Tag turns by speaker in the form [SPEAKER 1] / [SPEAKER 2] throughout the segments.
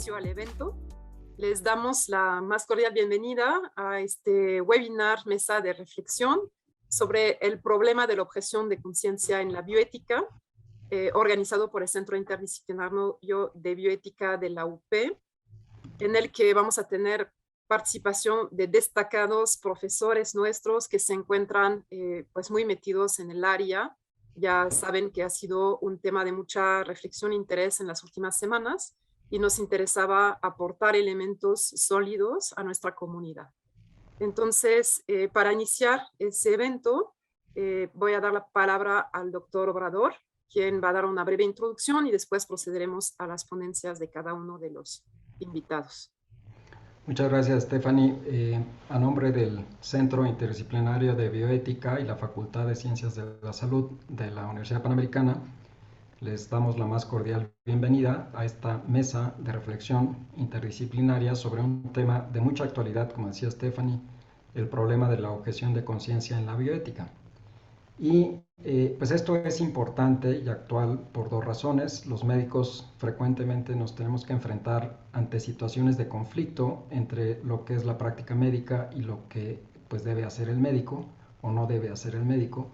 [SPEAKER 1] inicio al evento. Les damos la más cordial bienvenida a este webinar mesa de reflexión sobre el problema de la objeción de conciencia en la bioética, organizado por el Centro Interdisciplinario de Bioética de la UP, en el que vamos a tener participación de destacados profesores nuestros que se encuentran pues muy metidos en el área. Ya saben que ha sido un tema de mucha reflexión e interés en las últimas semanas y nos interesaba aportar elementos sólidos a nuestra comunidad. Entonces, para iniciar ese evento, voy a dar la palabra al doctor Obrador, quien va a dar una breve introducción y después procederemos a las ponencias de cada uno de los invitados.
[SPEAKER 2] Muchas gracias, Stephanie. A nombre del Centro Interdisciplinario de Bioética y la Facultad de Ciencias de la Salud de la Universidad Panamericana, les damos la más cordial bienvenida a esta mesa de reflexión interdisciplinaria sobre un tema de mucha actualidad, como decía Stephanie, el problema de la objeción de conciencia en la bioética. Y pues esto es importante y actual por dos razones. Los médicos frecuentemente nos tenemos que enfrentar ante situaciones de conflicto entre lo que es la práctica médica y lo que pues debe hacer el médico o no debe hacer el médico.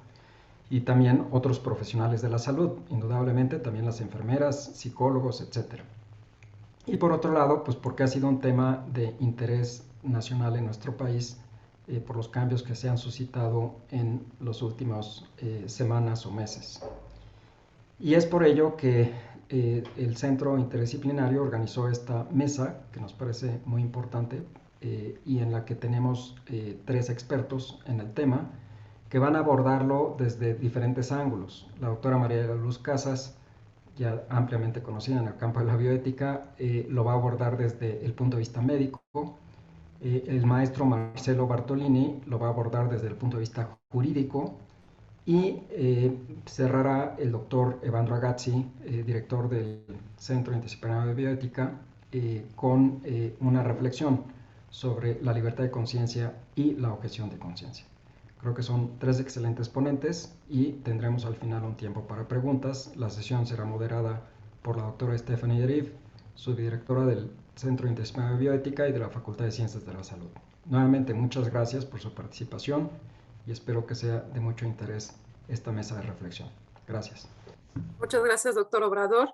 [SPEAKER 2] Y también otros profesionales de la salud, indudablemente también las enfermeras, psicólogos, etc. Y por otro lado, pues porque ha sido un tema de interés nacional en nuestro país, por los cambios que se han suscitado en las últimas semanas o meses. Y es por ello que el Centro Interdisciplinario organizó esta mesa, que nos parece muy importante, y en la que tenemos 3 expertos en el tema, que van a abordarlo desde diferentes ángulos. La doctora María de la Luz Casas, ya ampliamente conocida en el campo de la bioética, lo va a abordar desde el punto de vista médico. El maestro Marcelo Bartolini lo va a abordar desde el punto de vista jurídico y cerrará el doctor Evandro Agazzi, director del Centro Interdisciplinario de Bioética, con una reflexión sobre la libertad de conciencia y la objeción de conciencia. Creo que son 3 excelentes ponentes y tendremos al final un tiempo para preguntas. La sesión será moderada por la doctora Stephanie Deriv, subdirectora del Centro Interdisciplinario de Bioética y de la Facultad de Ciencias de la Salud. Nuevamente, muchas gracias por su participación y espero que sea de mucho interés esta mesa de reflexión. Gracias.
[SPEAKER 1] Muchas gracias, doctor Obrador.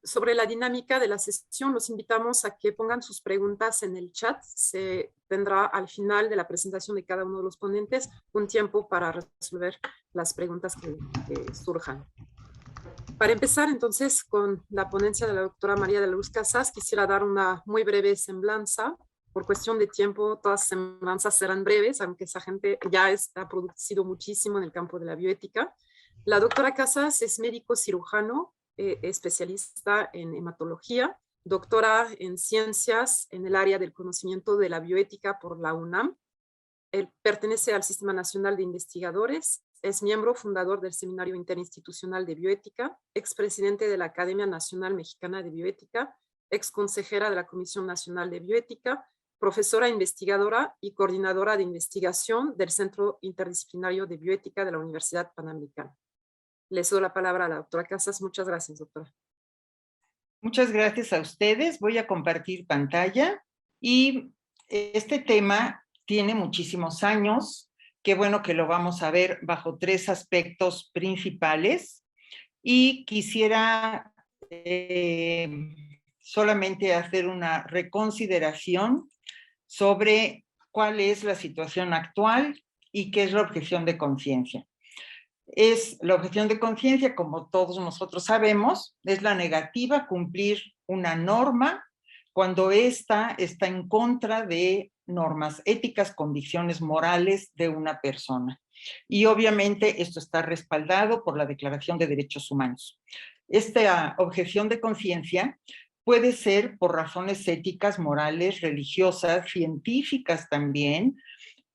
[SPEAKER 1] Sobre la dinámica de la sesión, los invitamos a que pongan sus preguntas en el chat. Se tendrá al final de la presentación de cada uno de los ponentes un tiempo para resolver las preguntas que surjan. Para empezar, entonces, con la ponencia de la doctora María de la Luz Casas, quisiera dar una muy breve semblanza. Por cuestión de tiempo, todas las semblanzas serán breves, aunque esa gente ya ha producido muchísimo en el campo de la bioética. La doctora Casas es médico cirujano, especialista en hematología, doctora en ciencias en el área del conocimiento de la bioética por la UNAM. Él pertenece al Sistema Nacional de Investigadores, es miembro fundador del Seminario Interinstitucional de Bioética, expresidente de la Academia Nacional Mexicana de Bioética, exconsejera de la Comisión Nacional de Bioética, profesora investigadora y coordinadora de investigación del Centro Interdisciplinario de Bioética de la Universidad Panamericana. Les doy la palabra a la doctora Casas. Muchas gracias, doctora.
[SPEAKER 3] Muchas gracias a ustedes. Voy a compartir pantalla y este tema tiene muchísimos años. Qué bueno que lo vamos a ver bajo 3 aspectos principales y quisiera solamente hacer una reconsideración sobre cuál es la situación actual y qué es la objeción de conciencia. La objeción de conciencia, como todos nosotros sabemos, es la negativa a cumplir una norma cuando ésta está en contra de normas éticas, convicciones morales de una persona. Y obviamente esto está respaldado por la Declaración de Derechos Humanos. Esta objeción de conciencia puede ser por razones éticas, morales, religiosas, científicas también,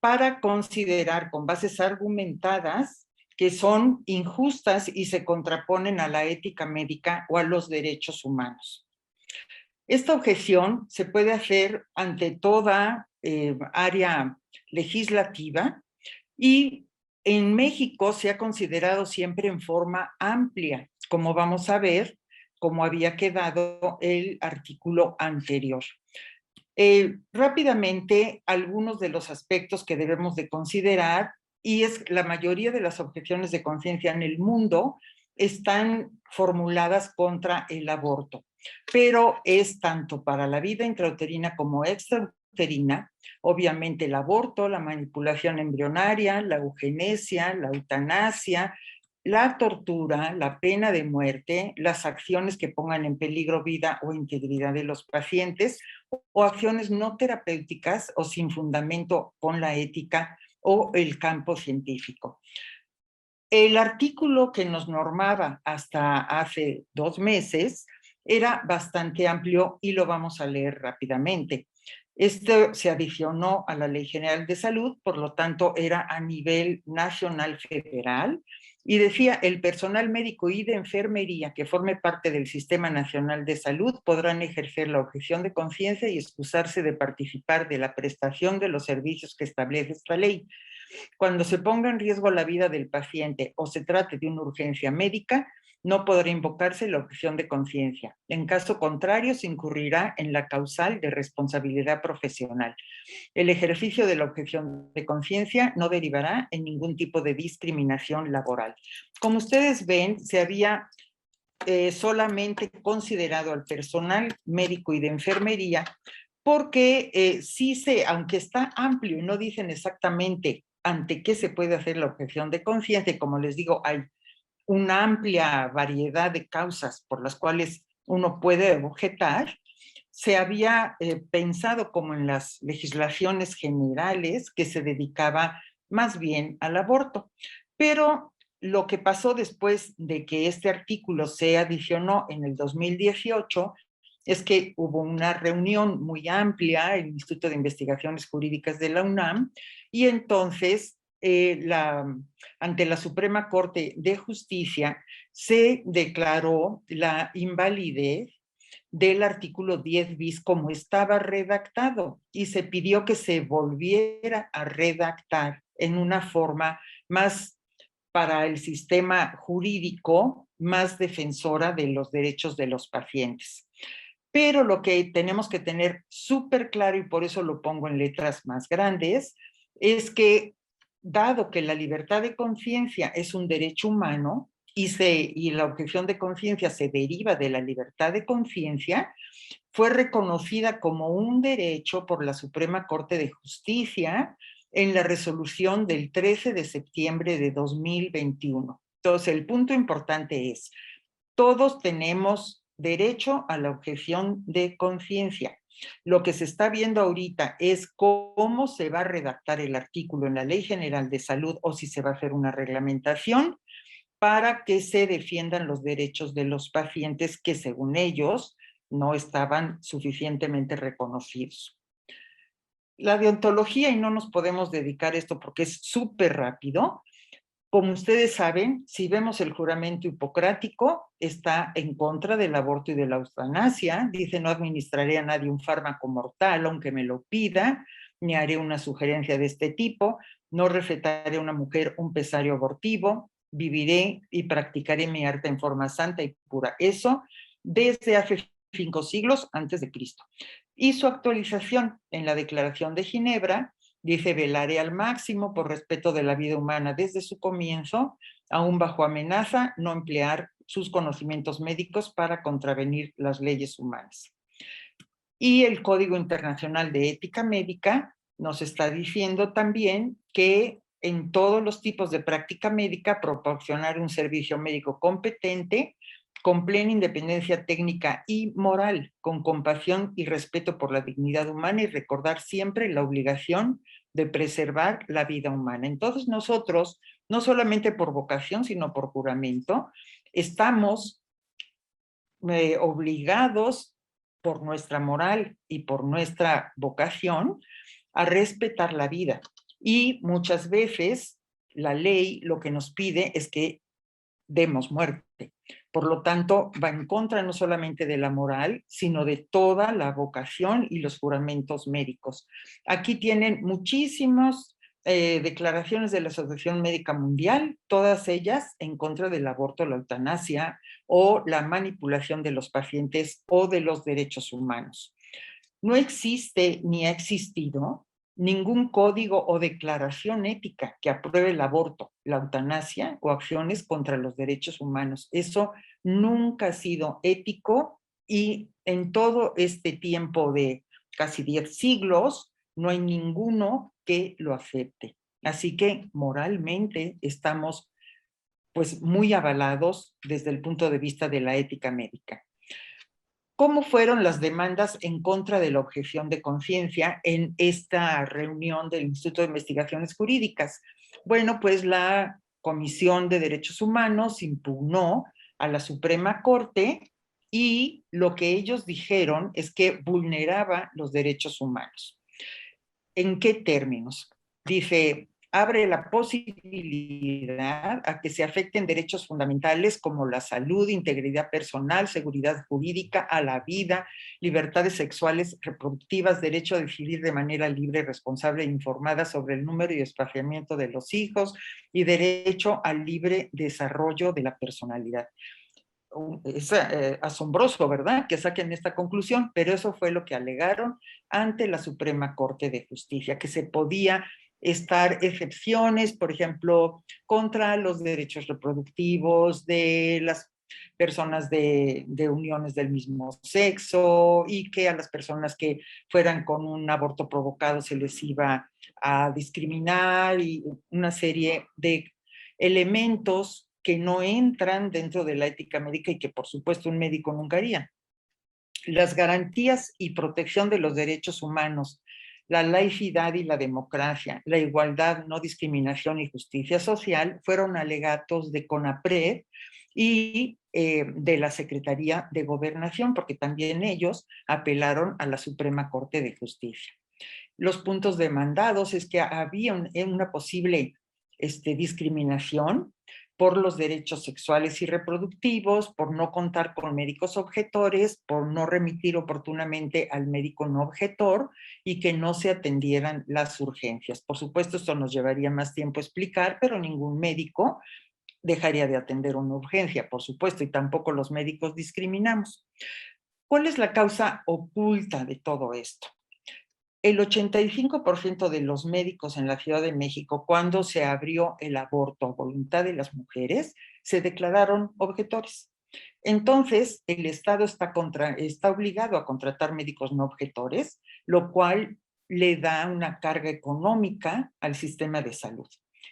[SPEAKER 3] para considerar con bases argumentadas que son injustas y se contraponen a la ética médica o a los derechos humanos. Esta objeción se puede hacer ante toda área legislativa y en México se ha considerado siempre en forma amplia. Como vamos a ver, como había quedado el artículo anterior. Rápidamente, algunos de los aspectos que debemos de considerar, y es la mayoría de las objeciones de conciencia en el mundo están formuladas contra el aborto, pero es tanto para la vida intrauterina como extrauterina. Obviamente el aborto, la manipulación embrionaria, la eugenesia, la eutanasia, la tortura, la pena de muerte, las acciones que pongan en peligro vida o integridad de los pacientes, o acciones no terapéuticas o sin fundamento con la ética o el campo científico. El artículo que nos normaba hasta hace 2 meses era bastante amplio y lo vamos a leer rápidamente. Esto se adicionó a la Ley General de Salud, por lo tanto era a nivel nacional federal, y decía: el personal médico y de enfermería que forme parte del Sistema Nacional de Salud podrán ejercer la objeción de conciencia y excusarse de participar de la prestación de los servicios que establece esta ley. Cuando se ponga en riesgo la vida del paciente o se trate de una urgencia médica, no podrá invocarse la objeción de conciencia. En caso contrario, se incurrirá en la causal de responsabilidad profesional. El ejercicio de la objeción de conciencia no derivará en ningún tipo de discriminación laboral. Como ustedes ven, se había solamente considerado al personal médico y de enfermería, porque aunque está amplio y no dicen exactamente ante qué se puede hacer la objeción de conciencia, como les digo, hay una amplia variedad de causas por las cuales uno puede objetar. Se había pensado, como en las legislaciones generales, que se dedicaba más bien al aborto. Pero lo que pasó después de que este artículo se adicionó en el 2018 es que hubo una reunión muy amplia, el Instituto de Investigaciones Jurídicas de la UNAM, y entonces ante la Suprema Corte de Justicia se declaró la invalidez del artículo 10 bis como estaba redactado y se pidió que se volviera a redactar en una forma más para el sistema jurídico, más defensora de los derechos de los pacientes. Pero lo que tenemos que tener súper claro, y por eso lo pongo en letras más grandes, es que dado que la libertad de conciencia es un derecho humano y la objeción de conciencia se deriva de la libertad de conciencia, fue reconocida como un derecho por la Suprema Corte de Justicia en la resolución del 13 de septiembre de 2021. Entonces, el punto importante es: todos tenemos derecho a la objeción de conciencia. Lo que se está viendo ahorita es cómo se va a redactar el artículo en la Ley General de Salud o si se va a hacer una reglamentación para que se defiendan los derechos de los pacientes que, según ellos, no estaban suficientemente reconocidos. La deontología, y no nos podemos dedicar a esto porque es súper rápido. Como ustedes saben, si vemos el juramento hipocrático, está en contra del aborto y de la eutanasia. Dice: no administraré a nadie un fármaco mortal aunque me lo pida, ni haré una sugerencia de este tipo, no recetaré a una mujer un pesario abortivo, viviré y practicaré mi arte en forma santa y pura. Eso desde hace 5 siglos antes de Cristo. Y su actualización en la Declaración de Ginebra dice: velaré al máximo por respeto de la vida humana desde su comienzo, aún bajo amenaza, no emplear sus conocimientos médicos para contravenir las leyes humanas. Y el Código Internacional de Ética Médica nos está diciendo también que en todos los tipos de práctica médica proporcionar un servicio médico competente, con plena independencia técnica y moral, con compasión y respeto por la dignidad humana, y recordar siempre la obligación de preservar la vida humana. Entonces nosotros, no solamente por vocación, sino por juramento, estamos obligados por nuestra moral y por nuestra vocación a respetar la vida. Y muchas veces la ley lo que nos pide es que demos muerte. Por lo tanto, va en contra no solamente de la moral, sino de toda la vocación y los juramentos médicos. Aquí tienen muchísimos declaraciones de la Asociación Médica Mundial, todas ellas en contra del aborto, la eutanasia o la manipulación de los pacientes o de los derechos humanos. No existe ni ha existido ningún código o declaración ética que apruebe el aborto, la eutanasia o acciones contra los derechos humanos. Eso nunca ha sido ético y en todo este tiempo de casi 10 siglos no hay ninguno que lo acepte. Así que moralmente estamos pues muy avalados desde el punto de vista de la ética médica. ¿Cómo fueron las demandas en contra de la objeción de conciencia en esta reunión del Instituto de Investigaciones Jurídicas? Bueno, pues la Comisión de Derechos Humanos impugnó a la Suprema Corte y lo que ellos dijeron es que vulneraba los derechos humanos. ¿En qué términos? Dice, abre la posibilidad a que se afecten derechos fundamentales como la salud, integridad personal, seguridad jurídica, a la vida, libertades sexuales reproductivas, derecho a decidir de manera libre, responsable e informada sobre el número y espaciamiento de los hijos y derecho al libre desarrollo de la personalidad. Es asombroso, ¿verdad?, que saquen esta conclusión, pero eso fue lo que alegaron ante la Suprema Corte de Justicia, que se podía estar excepciones, por ejemplo, contra los derechos reproductivos de las personas de uniones del mismo sexo y que a las personas que fueran con un aborto provocado se les iba a discriminar y una serie de elementos que no entran dentro de la ética médica y que por supuesto un médico nunca haría. Las garantías y protección de los derechos humanos, la laicidad y la democracia, la igualdad, no discriminación y justicia social fueron alegatos de CONAPRED y de la Secretaría de Gobernación, porque también ellos apelaron a la Suprema Corte de Justicia. Los puntos demandados es que había una posible discriminación por los derechos sexuales y reproductivos, por no contar con médicos objetores, por no remitir oportunamente al médico no objetor y que no se atendieran las urgencias. Por supuesto, esto nos llevaría más tiempo explicar, pero ningún médico dejaría de atender una urgencia, por supuesto, y tampoco los médicos discriminamos. ¿Cuál es la causa oculta de todo esto? El 85% de los médicos en la Ciudad de México, cuando se abrió el aborto a voluntad de las mujeres, se declararon objetores. Entonces, el Estado está obligado a contratar médicos no objetores, lo cual le da una carga económica al sistema de salud.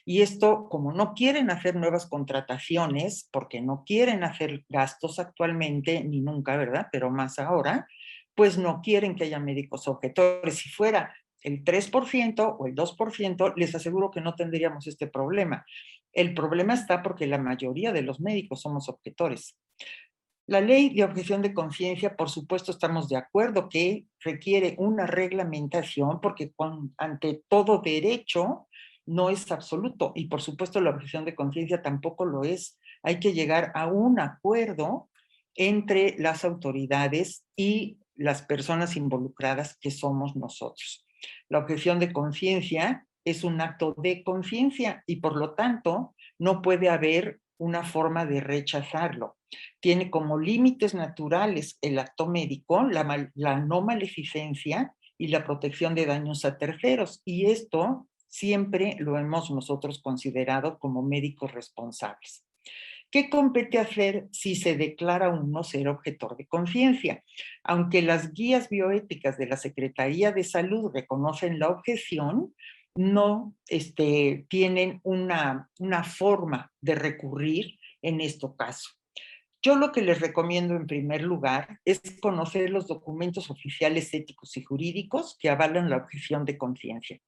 [SPEAKER 3] Y esto, como no quieren hacer nuevas contrataciones, porque no quieren hacer gastos actualmente, ni nunca, ¿verdad? Pero más ahora, pues no quieren que haya médicos objetores. Si fuera el 3% o el 2%, les aseguro que no tendríamos este problema. El problema está porque la mayoría de los médicos somos objetores. La ley de objeción de conciencia, por supuesto, estamos de acuerdo que requiere una reglamentación porque ante todo derecho no es absoluto y por supuesto la objeción de conciencia tampoco lo es. Hay que llegar a un acuerdo entre las autoridades y las personas involucradas que somos nosotros. La objeción de conciencia es un acto de conciencia y por lo tanto no puede haber una forma de rechazarlo. Tiene como límites naturales el acto médico, la no maleficencia y la protección de daños a terceros. Y esto siempre lo hemos nosotros considerado como médicos responsables. ¿Qué compete hacer si se declara uno ser objetor de conciencia? Aunque las guías bioéticas de la Secretaría de Salud reconocen la objeción, no tienen una forma de recurrir en este caso. Yo lo que les recomiendo en primer lugar es conocer los documentos oficiales éticos y jurídicos que avalan la objeción de conciencia.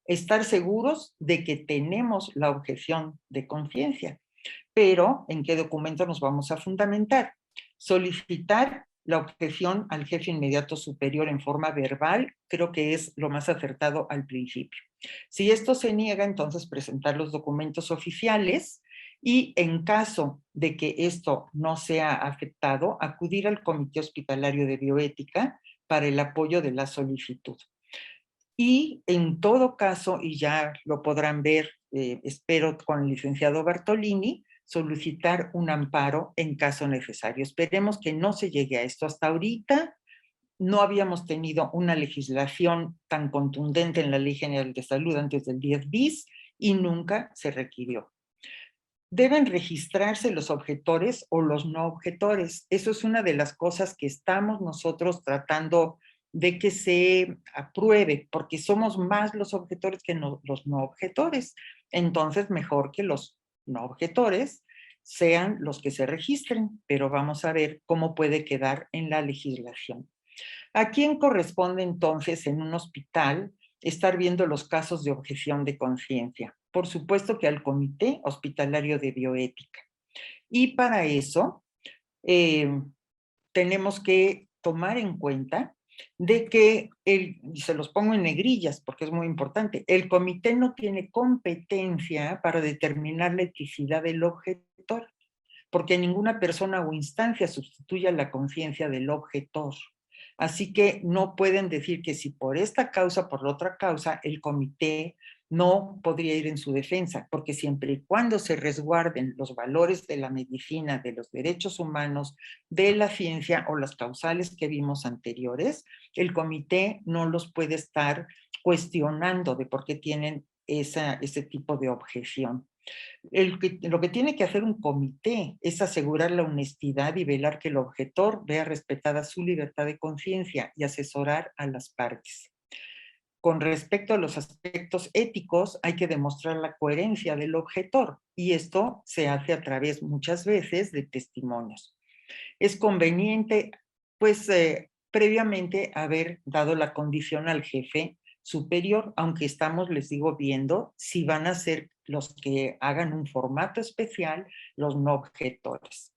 [SPEAKER 3] Estar seguros de que tenemos la objeción de conciencia. Pero, ¿en qué documento nos vamos a fundamentar? Solicitar la objeción al jefe inmediato superior en forma verbal, creo que es lo más acertado al principio. Si esto se niega, entonces presentar los documentos oficiales y en caso de que esto no sea aceptado, acudir al Comité Hospitalario de Bioética para el apoyo de la solicitud. Y en todo caso, y ya lo podrán ver, espero con el licenciado Bartolini, solicitar un amparo en caso necesario. Esperemos que no se llegue a esto. Hasta ahorita no habíamos tenido una legislación tan contundente en la Ley General de Salud antes del 10 bis y nunca se requirió. Deben registrarse los objetores o los no objetores. Eso es una de las cosas que estamos nosotros tratando de que se apruebe, porque somos más los objetores que los no objetores. Entonces, mejor que los no objetores sean los que se registren, pero vamos a ver cómo puede quedar en la legislación. ¿A quién corresponde entonces en un hospital estar viendo los casos de objeción de conciencia? Por supuesto que al Comité Hospitalario de Bioética. Y para eso tenemos que tomar en cuenta de que, y se los pongo en negrillas porque es muy importante, el comité no tiene competencia para determinar la eticidad del objetor, porque ninguna persona o instancia sustituye a la conciencia del objetor. Así que no pueden decir que si por esta causa, por la otra causa, el comité no podría ir en su defensa, porque siempre y cuando se resguarden los valores de la medicina, de los derechos humanos, de la ciencia o las causales que vimos anteriores, el comité no los puede estar cuestionando de por qué tienen ese tipo de objeción. Lo que tiene que hacer un comité es asegurar la honestidad y velar que el objetor vea respetada su libertad de conciencia y asesorar a las partes. Con respecto a los aspectos éticos, hay que demostrar la coherencia del objetor y esto se hace a través muchas veces de testimonios. Es conveniente, pues, previamente haber dado la condición al jefe superior, aunque estamos, les digo, viendo si van a ser los que hagan un formato especial, los no objetores.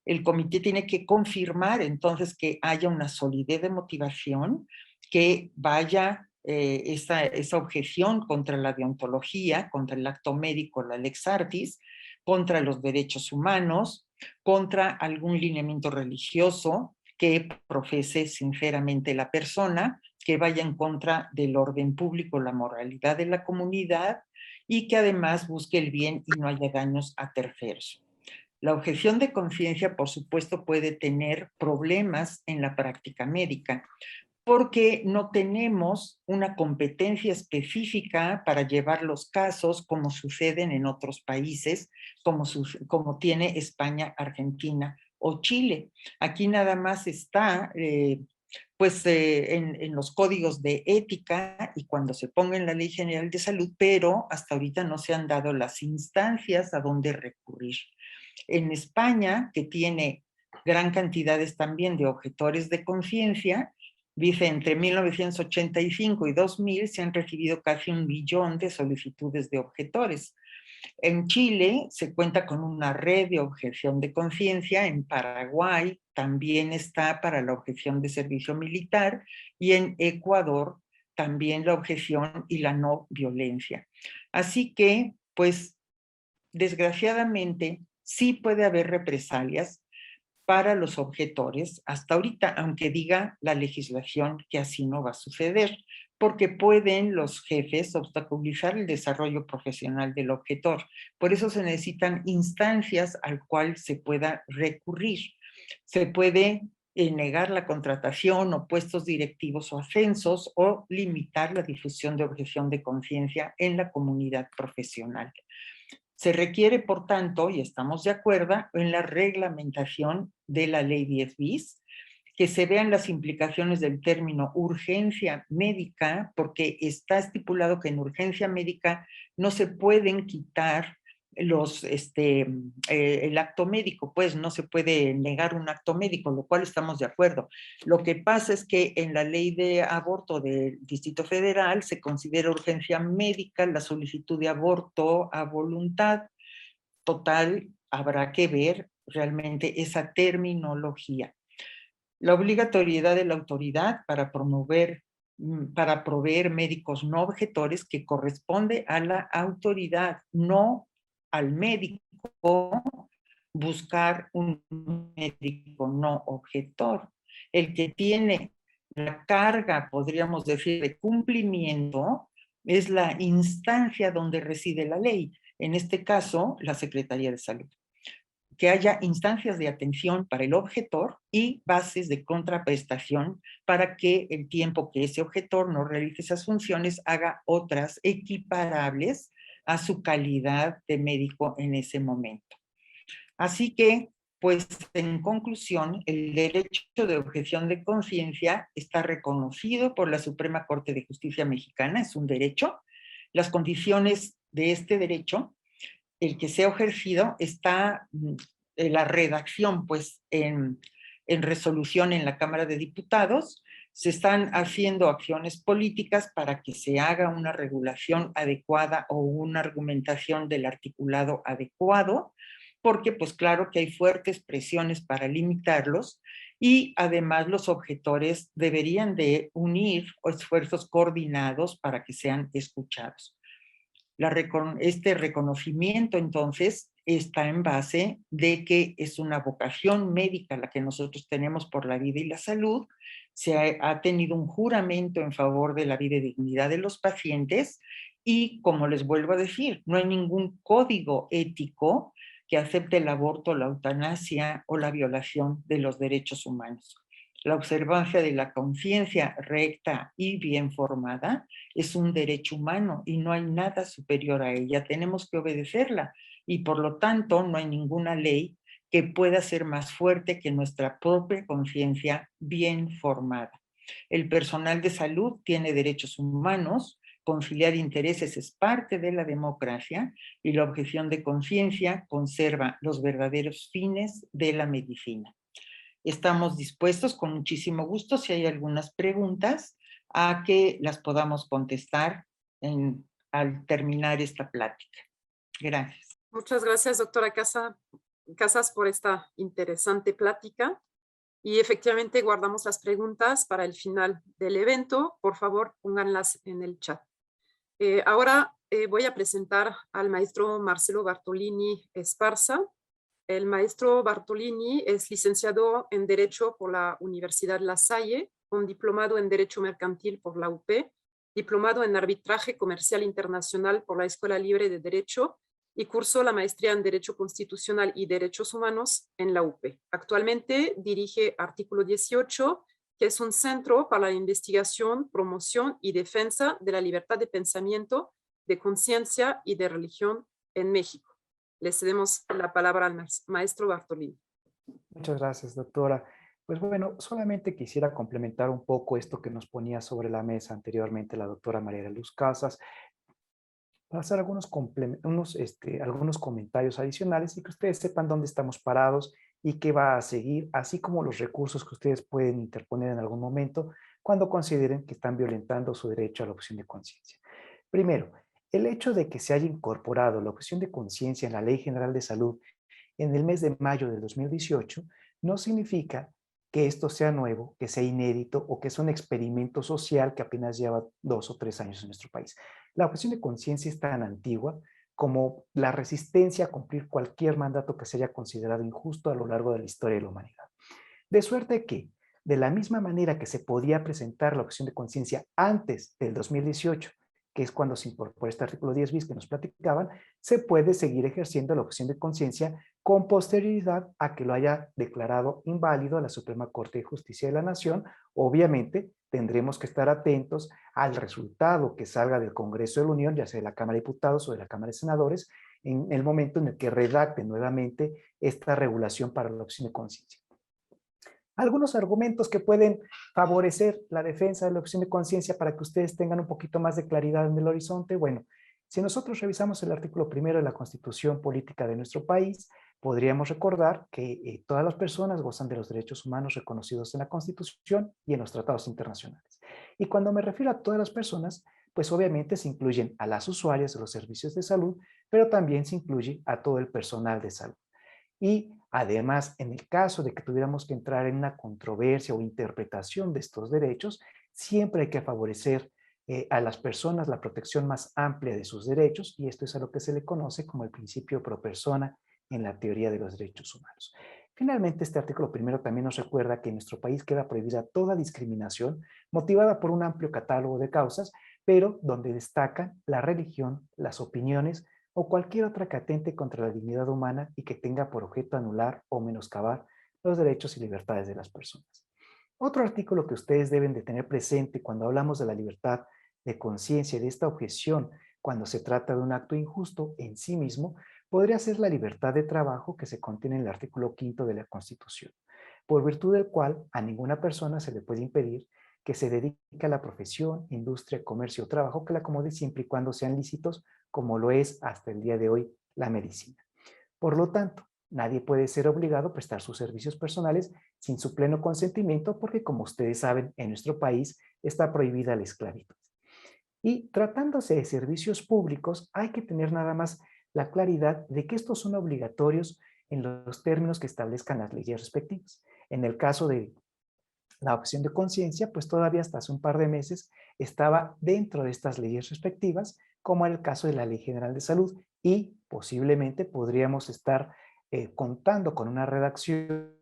[SPEAKER 3] El comité tiene que confirmar entonces que haya una solidez de motivación, que vaya esa objeción contra la deontología, contra el acto médico, la lex artis, contra los derechos humanos, contra algún lineamiento religioso que profese sinceramente la persona, que vaya en contra del orden público, la moralidad de la comunidad y que además busque el bien y no haya daños a terceros. La objeción de conciencia, por supuesto, puede tener problemas en la práctica médica, porque no tenemos una competencia específica para llevar los casos como suceden en otros países, como tiene España, Argentina o Chile. Aquí nada más está en los códigos de ética y cuando se ponga en la Ley General de Salud, pero hasta ahorita no se han dado las instancias a donde recurrir. En España, que tiene gran cantidades también de objetores de conciencia, dice entre 1985 y 2000 se han recibido casi 1 millón de solicitudes de objetores. En Chile se cuenta con una red de objeción de conciencia, en Paraguay también está para la objeción de servicio militar y en Ecuador también la objeción y la no violencia. Así que, pues, desgraciadamente, sí puede haber represalias para los objetores hasta ahorita, aunque diga la legislación que así no va a suceder, porque pueden los jefes obstaculizar el desarrollo profesional del objetor. Por eso se necesitan instancias al cual se pueda recurrir. Se puede negar la contratación o puestos directivos o ascensos o limitar la difusión de objeción de conciencia en la comunidad profesional. Se requiere, por tanto, y estamos de acuerdo, en la reglamentación de la Ley 10 bis, que se vean las implicaciones del término urgencia médica, porque está estipulado que en urgencia médica no se pueden quitar el acto médico, pues no se puede negar un acto médico, lo cual estamos de acuerdo. Lo que pasa es que en la ley de aborto del Distrito Federal se considera urgencia médica la solicitud de aborto a voluntad. Total, habrá que ver realmente esa terminología. La obligatoriedad de la autoridad para proveer médicos no objetores que corresponde a la autoridad, no al médico buscar un médico no objetor. El que tiene La carga, podríamos decir, de cumplimiento es la instancia donde reside la ley, en este caso, la Secretaría de Salud. Que haya instancias de atención para el objetor y bases de contraprestación para que el tiempo que ese objetor no realice esas funciones haga otras equiparables a su calidad de médico en ese momento. Así que, pues en conclusión, el derecho de objeción de conciencia está reconocido por la Suprema Corte de Justicia Mexicana, es un derecho. Las condiciones de este derecho, el que sea ejercido, está la redacción pues en resolución en la Cámara de Diputados. Se están haciendo acciones políticas para que se haga una regulación adecuada o una argumentación del articulado adecuado, porque pues claro que hay fuertes presiones para limitarlos y además los objetores deberían de unir esfuerzos coordinados para que sean escuchados. Este reconocimiento entonces está en base de que es una vocación médica la que nosotros tenemos por la vida y la salud. Se ha tenido un juramento en favor de la vida y dignidad de los pacientes y, como les vuelvo a decir, no hay ningún código ético que acepte el aborto, la eutanasia o la violación de los derechos humanos. La observancia de la conciencia recta y bien formada es un derecho humano y no hay nada superior a ella. Tenemos que obedecerla y por lo tanto no hay ninguna ley que pueda ser más fuerte que nuestra propia conciencia bien formada. El personal de salud tiene derechos humanos, conciliar intereses es parte de la democracia y la objeción de conciencia conserva los verdaderos fines de la medicina. Estamos dispuestos con muchísimo gusto, si hay algunas preguntas, a que las podamos contestar al terminar esta plática. Gracias.
[SPEAKER 1] Muchas gracias, doctora Casas, por esta interesante plática. Y efectivamente guardamos las preguntas para el final del evento. Por favor, pónganlas en el chat. Ahora voy a presentar al maestro Marcelo Bartolini Esparza. El maestro Bartolini es licenciado en Derecho por la Universidad La Salle, un diplomado en Derecho Mercantil por la UP, diplomado en Arbitraje Comercial Internacional por la Escuela Libre de Derecho y cursó la maestría en Derecho Constitucional y Derechos Humanos en la UP. Actualmente dirige Artículo 18, que es un centro para la investigación, promoción y defensa de la libertad de pensamiento, de conciencia y de religión en México. Le cedemos la palabra al maestro Bartolini.
[SPEAKER 4] Muchas gracias, doctora. Pues bueno, solamente quisiera complementar un poco esto que nos ponía sobre la mesa anteriormente la doctora María de Luz Casas, para hacer algunos comentarios adicionales y que ustedes sepan dónde estamos parados y qué va a seguir, así como los recursos que ustedes pueden interponer en algún momento cuando consideren que están violentando su derecho a la objeción de conciencia. Primero, el hecho de que se haya incorporado la objeción de conciencia en la Ley General de Salud en el mes de mayo del 2018 no significa que esto sea nuevo, que sea inédito o que es un experimento social que apenas lleva 2 o 3 años en nuestro país. La objeción de conciencia es tan antigua como la resistencia a cumplir cualquier mandato que se haya considerado injusto a lo largo de la historia de la humanidad. De suerte que, de la misma manera que se podía presentar la objeción de conciencia antes del 2018, que es cuando se incorporó este artículo 10 bis que nos platicaban, se puede seguir ejerciendo la objeción de conciencia con posterioridad a que lo haya declarado inválido la Suprema Corte de Justicia de la Nación. Obviamente, tendremos que estar atentos al resultado que salga del Congreso de la Unión, ya sea de la Cámara de Diputados o de la Cámara de Senadores, en el momento en el que redacte nuevamente esta regulación para la objeción de conciencia. Algunos argumentos que pueden favorecer la defensa de la objeción de conciencia para que ustedes tengan un poquito más de claridad en el horizonte. Bueno, si nosotros revisamos el artículo 1 de la Constitución Política de nuestro país, podríamos recordar que todas las personas gozan de los derechos humanos reconocidos en la Constitución y en los tratados internacionales. Y cuando me refiero a todas las personas, pues obviamente se incluyen a las usuarias de los servicios de salud, pero también se incluye a todo el personal de salud. Y además, en el caso de que tuviéramos que entrar en una controversia o interpretación de estos derechos, siempre hay que favorecer a las personas la protección más amplia de sus derechos, y esto es a lo que se le conoce como el principio pro persona en la teoría de los derechos humanos. Finalmente, este artículo primero también nos recuerda que en nuestro país queda prohibida toda discriminación motivada por un amplio catálogo de causas, pero donde destacan la religión, las opiniones o cualquier otra que atente contra la dignidad humana y que tenga por objeto anular o menoscabar los derechos y libertades de las personas. Otro artículo que ustedes deben de tener presente cuando hablamos de la libertad de conciencia y de esta objeción cuando se trata de un acto injusto en sí mismo, podría ser la libertad de trabajo que se contiene en el artículo 5º de la Constitución, por virtud del cual a ninguna persona se le puede impedir que se dedique a la profesión, industria, comercio o trabajo que la acomode siempre y cuando sean lícitos, como lo es hasta el día de hoy la medicina. Por lo tanto, nadie puede ser obligado a prestar sus servicios personales sin su pleno consentimiento porque, como ustedes saben, en nuestro país está prohibida la esclavitud. Y tratándose de servicios públicos, hay que tener nada más la claridad de que estos son obligatorios en los términos que establezcan las leyes respectivas. En el caso de la objeción de conciencia, pues todavía hasta hace un par de meses estaba dentro de estas leyes respectivas, como en el caso de la Ley General de Salud, y posiblemente podríamos estar contando con una redacción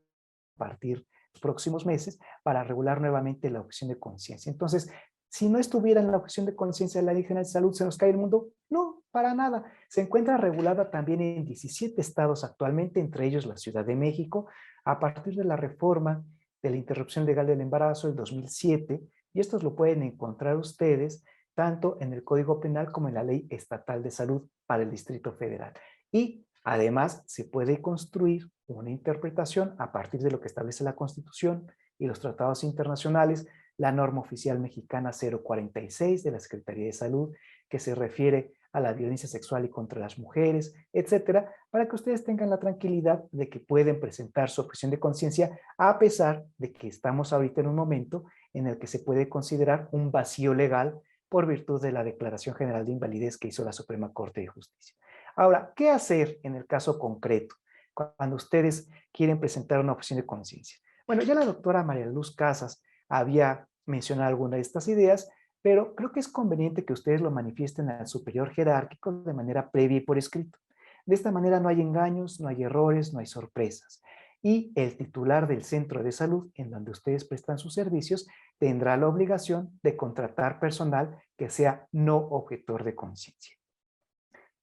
[SPEAKER 4] a partir de los próximos meses para regular nuevamente la objeción de conciencia. Entonces, si no estuviera en la objeción de conciencia de la Ley General de Salud, ¿se nos cae el mundo? No, para nada. Se encuentra regulada también en 17 estados actualmente, entre ellos la Ciudad de México, a partir de la reforma de la interrupción legal del embarazo del 2007, y estos lo pueden encontrar ustedes tanto en el Código Penal como en la Ley Estatal de Salud para el Distrito Federal. Y además se puede construir una interpretación a partir de lo que establece la Constitución y los tratados internacionales, la norma oficial mexicana 046 de la Secretaría de Salud, que se refiere a la violencia sexual y contra las mujeres, etcétera, para que ustedes tengan la tranquilidad de que pueden presentar su objeción de conciencia, a pesar de que estamos ahorita en un momento en el que se puede considerar un vacío legal por virtud de la Declaración General de Invalidez que hizo la Suprema Corte de Justicia. Ahora, ¿qué hacer en el caso concreto cuando ustedes quieren presentar una objeción de conciencia? Bueno, ya la doctora María Luz Casas había mencionado algunas de estas ideas, pero creo que es conveniente que ustedes lo manifiesten al superior jerárquico de manera previa y por escrito. De esta manera no hay engaños, no hay errores, no hay sorpresas. Y el titular del centro de salud en donde ustedes prestan sus servicios tendrá la obligación de contratar personal que sea no objetor de conciencia.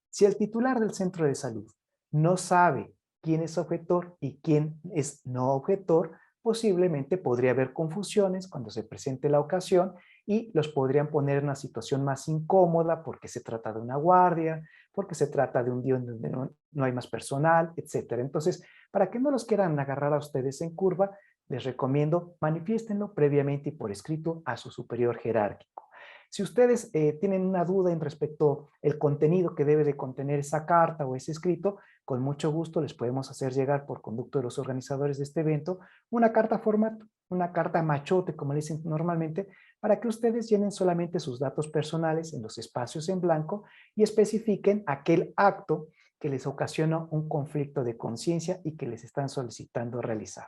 [SPEAKER 4] Si el titular del centro de salud no sabe quién es objetor y quién es no objetor, posiblemente podría haber confusiones cuando se presente la ocasión y los podrían poner en una situación más incómoda porque se trata de una guardia, porque se trata de un día en donde no hay más personal, etc. Entonces, para que no los quieran agarrar a ustedes en curva, les recomiendo manifiéstenlo previamente y por escrito a su superior jerárquico. Si ustedes tienen una duda en respecto al contenido que debe de contener esa carta o ese escrito, con mucho gusto les podemos hacer llegar por conducto de los organizadores de este evento una carta formato, una carta machote, como le dicen normalmente, para que ustedes llenen solamente sus datos personales en los espacios en blanco y especifiquen aquel acto que les ocasiona un conflicto de conciencia y que les están solicitando realizar.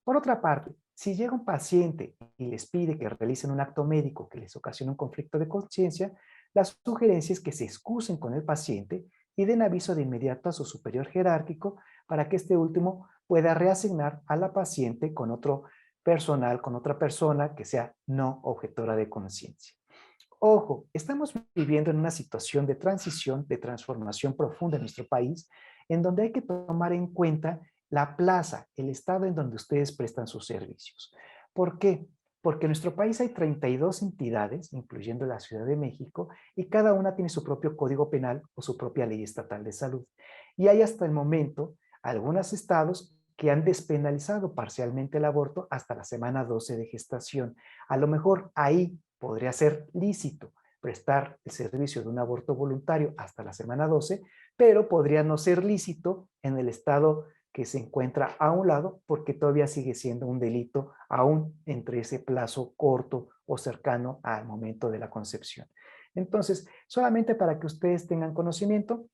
[SPEAKER 4] Por otra parte, si llega un paciente y les pide que realicen un acto médico que les ocasione un conflicto de conciencia, la sugerencia es que se excusen con el paciente y den aviso de inmediato a su superior jerárquico para que este último pueda reasignar a la paciente con otro personal, con otra persona que sea no objetora de conciencia. Ojo, estamos viviendo en una situación de transición, de transformación profunda en nuestro país, en donde hay que tomar en cuenta la plaza, el estado en donde ustedes prestan sus servicios. ¿Por qué? Porque en nuestro país hay 32 entidades, incluyendo la Ciudad de México, y cada una tiene su propio código penal o su propia ley estatal de salud. Y hay hasta el momento algunos estados que han despenalizado parcialmente el aborto hasta la semana 12 de gestación. A lo mejor ahí podría ser lícito prestar el servicio de un aborto voluntario hasta la semana 12, pero podría no ser lícito en el estado que se encuentra a un lado porque todavía sigue siendo un delito aún entre ese plazo corto o cercano al momento de la concepción. Entonces, solamente para que ustedes tengan conocimiento,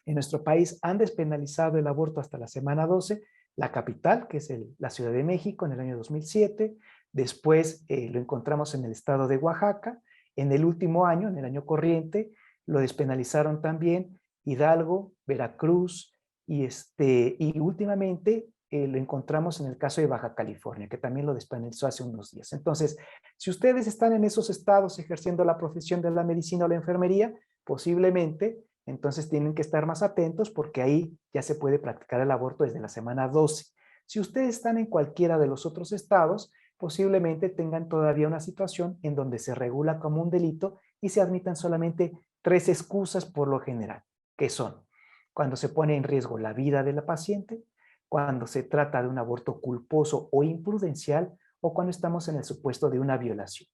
[SPEAKER 4] en nuestro país han despenalizado el aborto hasta la semana 12, la capital, que es la Ciudad de México, en el año 2007, después lo encontramos en el estado de Oaxaca, en el último año, en el año corriente, lo despenalizaron también Hidalgo, Veracruz, y últimamente lo encontramos en el caso de Baja California, que también lo despenalizó hace unos días. Entonces, si ustedes están en esos estados ejerciendo la profesión de la medicina o la enfermería, posiblemente, entonces tienen que estar más atentos porque ahí ya se puede practicar el aborto desde la semana 12. Si ustedes están en cualquiera de los otros estados, posiblemente tengan todavía una situación en donde se regula como un delito y se admitan solamente 3 excusas por lo general, que son cuando se pone en riesgo la vida de la paciente, cuando se trata de un aborto culposo o imprudencial, o cuando estamos en el supuesto de una violación.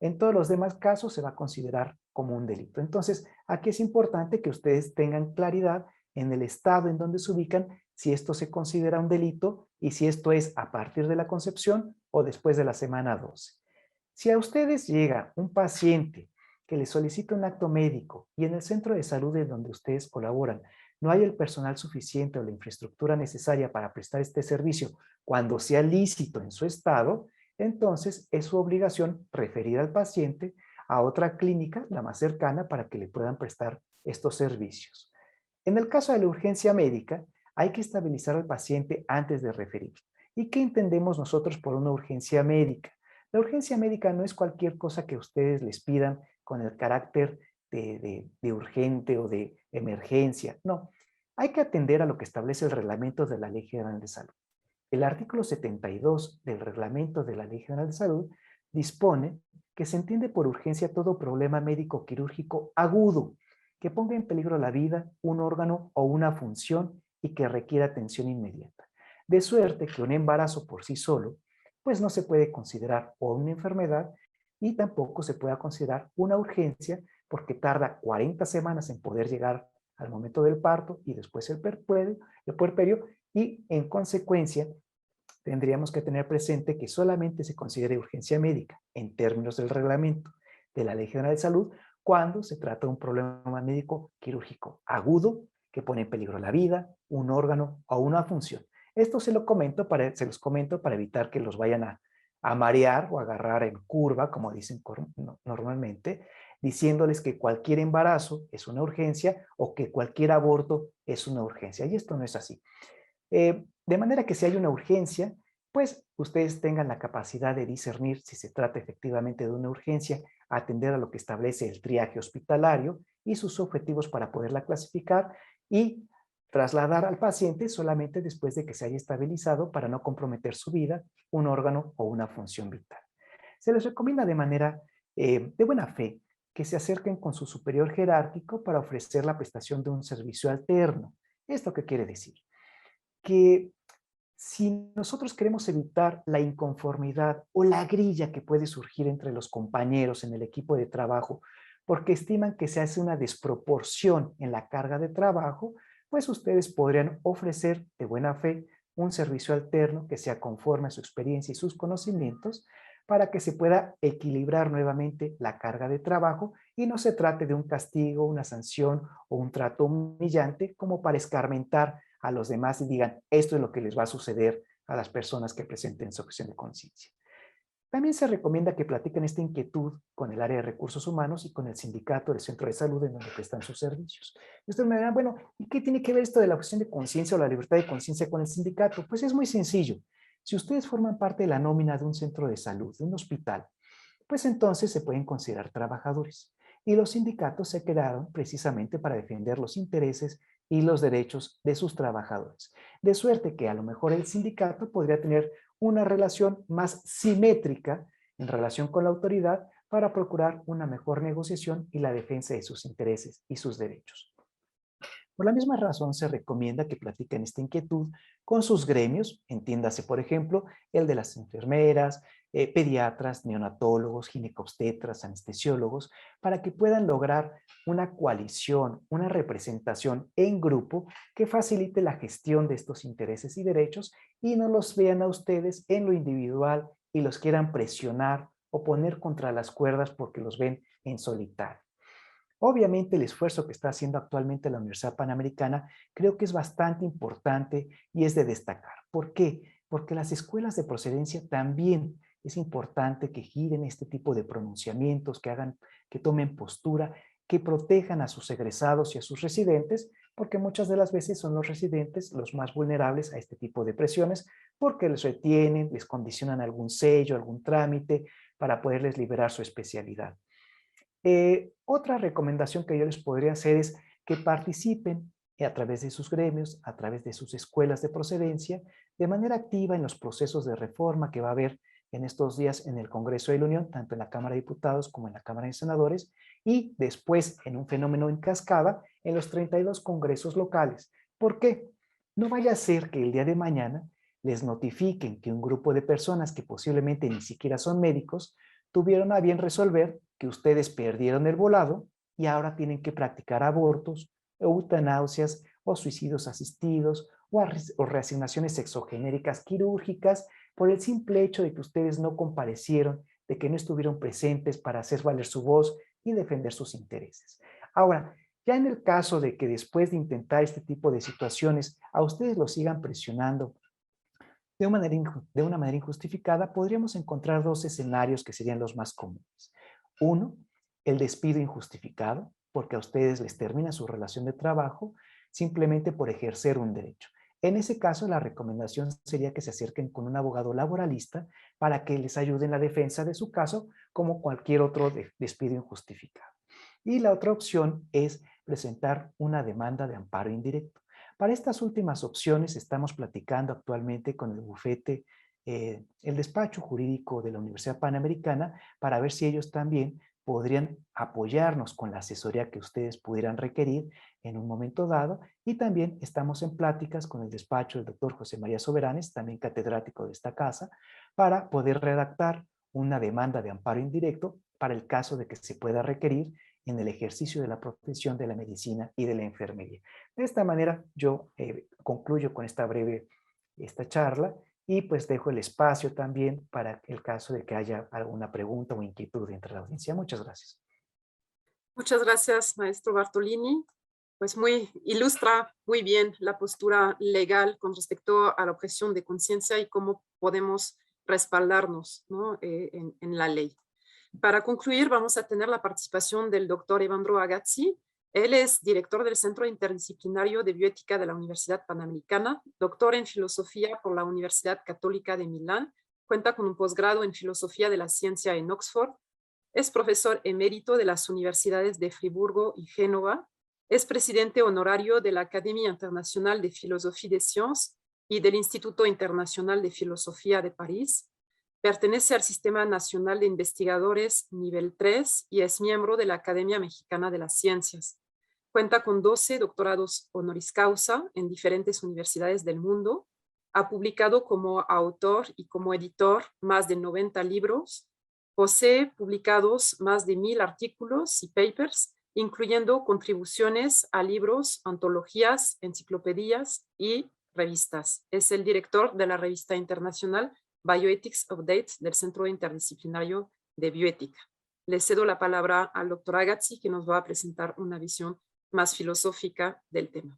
[SPEAKER 4] En todos los demás casos se va a considerar como un delito. Entonces, aquí es importante que ustedes tengan claridad en el estado en donde se ubican, si esto se considera un delito y si esto es a partir de la concepción o después de la semana 12. Si a ustedes llega un paciente que les solicita un acto médico y en el centro de salud en donde ustedes colaboran no hay el personal suficiente o la infraestructura necesaria para prestar este servicio cuando sea lícito en su estado, entonces es su obligación referir al paciente a otra clínica, la más cercana, para que le puedan prestar estos servicios. En el caso de la urgencia médica, hay que estabilizar al paciente antes de referir. ¿Y qué entendemos nosotros por una urgencia médica? La urgencia médica no es cualquier cosa que ustedes les pidan con el carácter de urgente o de emergencia. No, hay que atender a lo que establece el reglamento de la Ley General de Salud. El artículo 72 del reglamento de la Ley General de Salud dispone que se entiende por urgencia todo problema médico quirúrgico agudo que ponga en peligro la vida, un órgano o una función y que requiera atención inmediata. De suerte que un embarazo por sí solo, pues no se puede considerar o una enfermedad y tampoco se puede considerar una urgencia porque tarda 40 semanas en poder llegar al momento del parto y después el puerperio y en consecuencia tendríamos que tener presente que solamente se considere urgencia médica en términos del reglamento de la Ley General de Salud cuando se trata de un problema médico quirúrgico agudo que pone en peligro la vida, un órgano o una función. Esto se los comento para evitar que los vayan a marear o agarrar en curva, como dicen normalmente, diciéndoles que cualquier embarazo es una urgencia o que cualquier aborto es una urgencia. Y esto no es así. De manera que si hay una urgencia, pues ustedes tengan la capacidad de discernir si se trata efectivamente de una urgencia, atender a lo que establece el triaje hospitalario y sus objetivos para poderla clasificar y trasladar al paciente solamente después de que se haya estabilizado para no comprometer su vida, un órgano o una función vital. Se les recomienda de manera de buena fe que se acerquen con su superior jerárquico para ofrecer la prestación de un servicio alterno. ¿Esto qué quiere decir? Que si nosotros queremos evitar la inconformidad o la grilla que puede surgir entre los compañeros en el equipo de trabajo, porque estiman que se hace una desproporción en la carga de trabajo, pues ustedes podrían ofrecer de buena fe un servicio alterno que sea conforme a su experiencia y sus conocimientos para que se pueda equilibrar nuevamente la carga de trabajo y no se trate de un castigo, una sanción o un trato humillante como para escarmentar a los demás y digan, esto es lo que les va a suceder a las personas que presenten su objeción de conciencia. También se recomienda que platiquen esta inquietud con el área de recursos humanos y con el sindicato del centro de salud en donde prestan sus servicios. Y ustedes me dirán, bueno, ¿y qué tiene que ver esto de la objeción de conciencia o la libertad de conciencia con el sindicato? Pues es muy sencillo. Si ustedes forman parte de la nómina de un centro de salud, de un hospital, pues entonces se pueden considerar trabajadores. Y los sindicatos se crearon precisamente para defender los intereses y los derechos de sus trabajadores. De suerte que a lo mejor el sindicato podría tener una relación más simétrica en relación con la autoridad para procurar una mejor negociación y la defensa de sus intereses y sus derechos. Por la misma razón se recomienda que platiquen esta inquietud con sus gremios, entiéndase por ejemplo el de las enfermeras, pediatras, neonatólogos, ginecobstetras, anestesiólogos, para que puedan lograr una coalición, una representación en grupo que facilite la gestión de estos intereses y derechos y no los vean a ustedes en lo individual y los quieran presionar o poner contra las cuerdas porque los ven en solitario. Obviamente el esfuerzo que está haciendo actualmente la Universidad Panamericana creo que es bastante importante y es de destacar. ¿Por qué? Porque las escuelas de procedencia también es importante que giren este tipo de pronunciamientos, que tomen postura, que protejan a sus egresados y a sus residentes, porque muchas de las veces son los residentes los más vulnerables a este tipo de presiones, porque les retienen, les condicionan algún sello, algún trámite para poderles liberar su especialidad. Otra recomendación que yo les podría hacer es que participen a través de sus gremios, a través de sus escuelas de procedencia, de manera activa en los procesos de reforma que va a haber en estos días en el Congreso de la Unión, tanto en la Cámara de Diputados como en la Cámara de Senadores, y después en un fenómeno en cascada en los 32 congresos locales. ¿Por qué? No vaya a ser que el día de mañana les notifiquen que un grupo de personas que posiblemente ni siquiera son médicos tuvieron a bien resolver que ustedes perdieron el volado y ahora tienen que practicar abortos, eutanasias o suicidios asistidos o reasignaciones sexogenéricas quirúrgicas por el simple hecho de que ustedes no comparecieron, de que no estuvieron presentes para hacer valer su voz y defender sus intereses. Ahora, ya en el caso de que después de intentar este tipo de situaciones a ustedes los sigan presionando de una manera injustificada, podríamos encontrar dos escenarios que serían los más comunes. Uno, el despido injustificado, porque a ustedes les termina su relación de trabajo simplemente por ejercer un derecho. En ese caso, la recomendación sería que se acerquen con un abogado laboralista para que les ayude en la defensa de su caso, como cualquier otro despido injustificado. Y la otra opción es presentar una demanda de amparo indirecto. Para estas últimas opciones estamos platicando actualmente con el bufete, el despacho jurídico de la Universidad Panamericana, para ver si ellos también podrían apoyarnos con la asesoría que ustedes pudieran requerir en un momento dado. Y también estamos en pláticas con el despacho del doctor José María Soberanes, también catedrático de esta casa, para poder redactar una demanda de amparo indirecto para el caso de que se pueda requerir en el ejercicio de la profesión de la medicina y de la enfermería. De esta manera yo concluyo con esta charla y pues dejo el espacio también para el caso de que haya alguna pregunta o inquietud entre la audiencia. Muchas gracias.
[SPEAKER 1] Muchas gracias, maestro Bartolini. Pues ilustra muy bien la postura legal con respecto a la objeción de conciencia y cómo podemos respaldarnos, ¿no? en la ley. Para concluir, vamos a tener la participación del doctor Evandro Agazzi. Él es director del Centro Interdisciplinario de Bioética de la Universidad Panamericana, doctor en Filosofía por la Universidad Católica de Milán, cuenta con un posgrado en Filosofía de la Ciencia en Oxford, es profesor emérito de las universidades de Friburgo y Génova, es presidente honorario de la Academia Internacional de Philosophie des Sciences y del Instituto Internacional de Filosofía de París. Pertenece al Sistema Nacional de Investigadores nivel 3 y es miembro de la Academia Mexicana de las Ciencias. Cuenta con 12 doctorados honoris causa en diferentes universidades del mundo. Ha publicado como autor y como editor más de 90 libros. Posee publicados más de 1000 artículos y papers, incluyendo contribuciones a libros, antologías, enciclopedias y revistas. Es el director de la revista internacional Bioethics Update del Centro Interdisciplinario de Bioética. Le cedo la palabra al doctor Agazzi, que nos va a presentar una visión más filosófica del tema.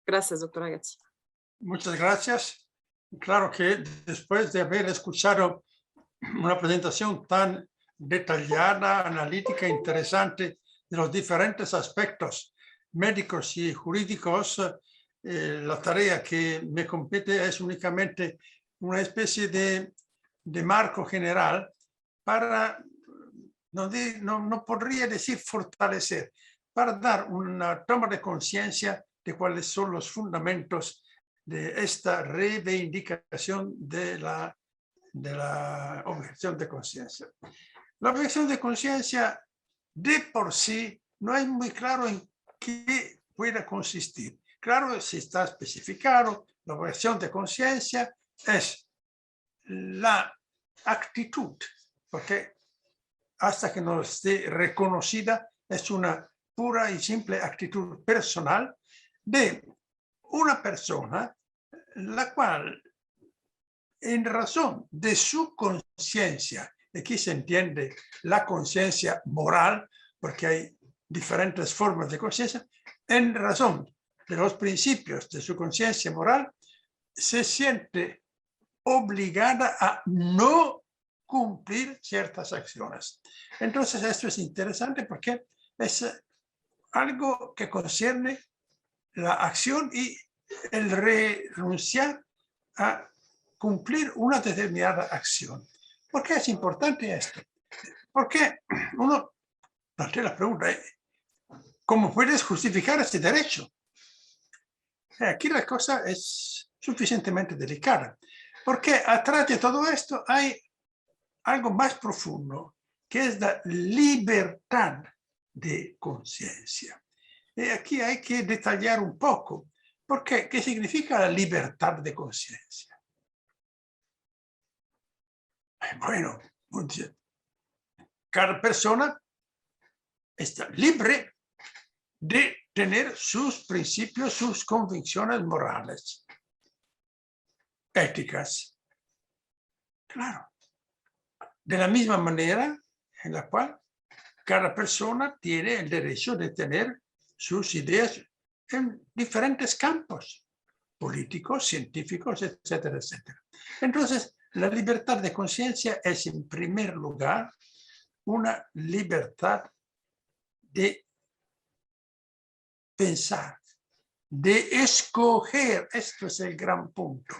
[SPEAKER 1] Gracias, doctor Agazzi.
[SPEAKER 5] Muchas gracias. Claro que después de haber escuchado una presentación tan detallada, analítica, interesante de los diferentes aspectos médicos y jurídicos, la tarea que me compete es únicamente una especie de marco general para, no podría decir fortalecer, para dar una toma de conciencia de cuáles son los fundamentos de esta reivindicación de la objeción de conciencia. La objeción de conciencia de por sí no es muy claro en qué puede consistir. Claro, si está especificado, la objeción de conciencia es la actitud, porque hasta que no esté reconocida, es una pura y simple actitud personal de una persona la cual, en razón de su conciencia, aquí se entiende la conciencia moral, porque hay diferentes formas de conciencia, en razón de los principios de su conciencia moral, se siente obligada a no cumplir ciertas acciones. Entonces, esto es interesante porque es algo que concierne la acción y el renunciar a cumplir una determinada acción. ¿Por qué es importante esto? Porque uno plantea la pregunta, ¿cómo puedes justificar este derecho? Aquí la cosa es suficientemente delicada, porque atrás de todo esto hay algo más profundo, que es la libertad de conciencia. Y aquí hay que detallar un poco, porque ¿qué significa la libertad de conciencia? Bueno, cada persona está libre de tener sus principios, sus convicciones morales, éticas. Claro. De la misma manera en la cual cada persona tiene el derecho de tener sus ideas en diferentes campos, políticos, científicos, etcétera, etcétera. Entonces, la libertad de conciencia es, en primer lugar, una libertad de pensar, de escoger. Esto es el gran punto.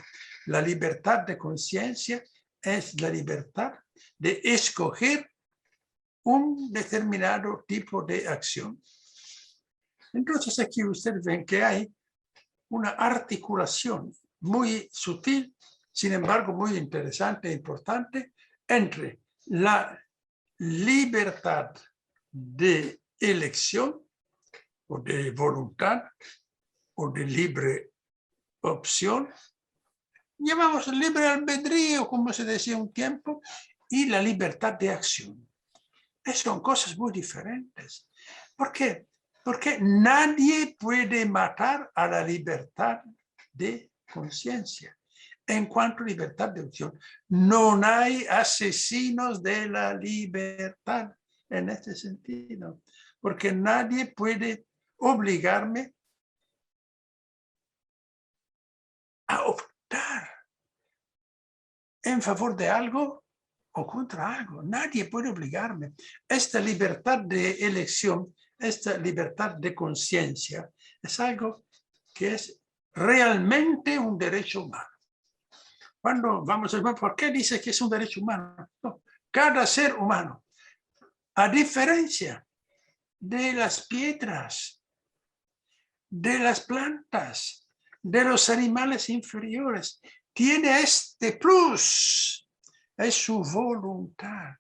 [SPEAKER 5] La libertad de conciencia es la libertad de escoger un determinado tipo de acción. Entonces aquí ustedes ven que hay una articulación muy sutil, sin embargo muy interesante e importante, entre la libertad de elección o de voluntad o de libre opción, llamamos libre albedrío, como se decía un tiempo, y la libertad de acción. Son cosas muy diferentes. ¿Por qué? Porque nadie puede matar a la libertad de conciencia. En cuanto a libertad de opción, no hay asesinos de la libertad en este sentido, porque nadie puede obligarme a optar en favor de algo o contra algo. Nadie puede obligarme. Esta libertad de elección, esta libertad de conciencia, es algo que es realmente un derecho humano. Cuando vamos a ver, ¿por qué dice que es un derecho humano? No, cada ser humano, a diferencia de las piedras, de las plantas, de los animales inferiores, tiene este plus, es su voluntad.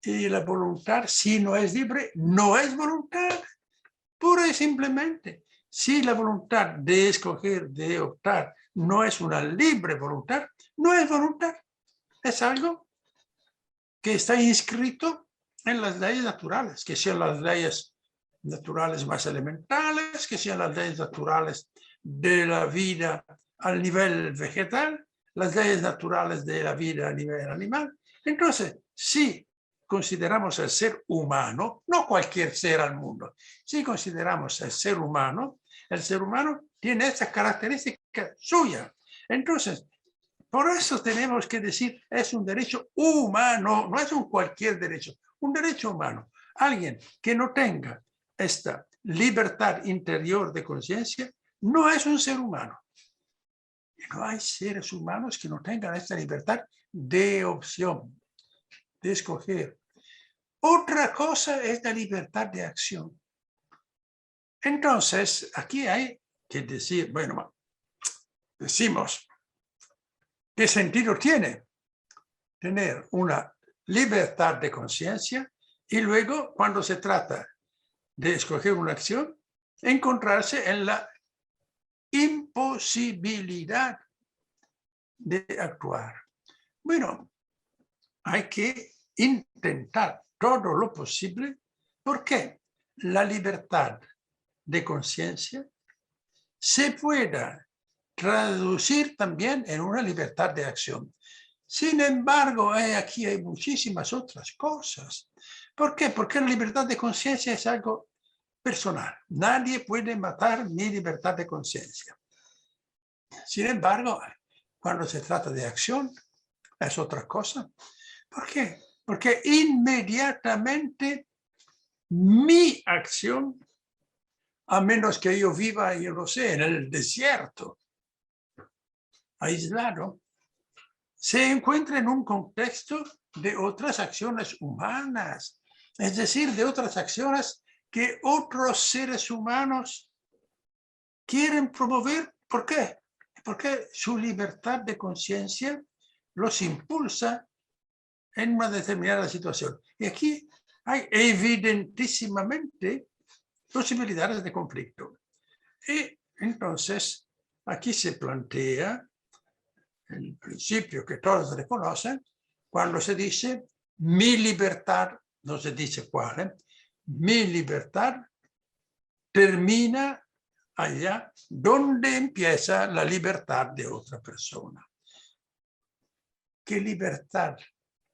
[SPEAKER 5] Y la voluntad, si no es libre, no es voluntad, pura y simplemente. Si la voluntad de escoger, de optar, no es una libre voluntad, no es voluntad. Es algo que está inscrito en las leyes naturales, que sean las leyes naturales más elementales, que sean las leyes naturales de la vida al nivel vegetal, las leyes naturales de la vida a nivel animal. Entonces, si consideramos el ser humano, no cualquier ser al mundo, si consideramos el ser humano tiene esa característica suya. Entonces, por eso tenemos que decir, es un derecho humano, no es un cualquier derecho, un derecho humano. Alguien que no tenga esta libertad interior de conciencia no es un ser humano. Y no hay seres humanos que no tengan esta libertad de opción, de escoger. Otra cosa es la libertad de acción. Entonces, aquí hay que decir, bueno, decimos, ¿qué sentido tiene tener una libertad de conciencia y luego, cuando se trata de escoger una acción, encontrarse en la imposibilidad de actuar? Bueno, hay que intentar todo lo posible porque la libertad de conciencia se pueda traducir también en una libertad de acción. Sin embargo, aquí hay muchísimas otras cosas. ¿Por qué? Porque la libertad de conciencia es algo personal. Nadie puede matar mi libertad de conciencia. Sin embargo, cuando se trata de acción, es otra cosa. ¿Por qué? Porque inmediatamente mi acción a menos que yo viva, yo no sé, en el desierto, aislado, se encuentra en un contexto de otras acciones humanas, es decir, de otras acciones que otros seres humanos quieren promover. ¿Por qué? Porque su libertad de conciencia los impulsa en una determinada situación. Y aquí hay evidentísimamente posibilidades de conflicto. Y entonces aquí se plantea el principio que todos reconocen cuando se dice mi libertad, no se dice cuál, mi libertad termina allá donde empieza la libertad de otra persona. ¿Qué libertad?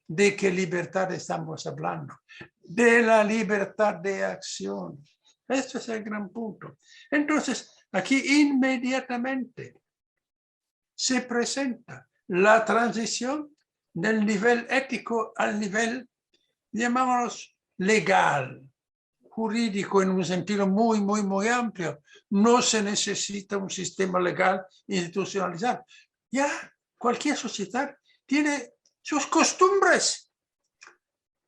[SPEAKER 5] ¿De qué libertad estamos hablando? De la libertad de acción. Este es el gran punto. Entonces, aquí inmediatamente se presenta la transición del nivel ético al nivel, llamámoslo, legal, jurídico en un sentido muy, muy, muy amplio. No se necesita un sistema legal institucionalizado. Ya cualquier sociedad tiene sus costumbres.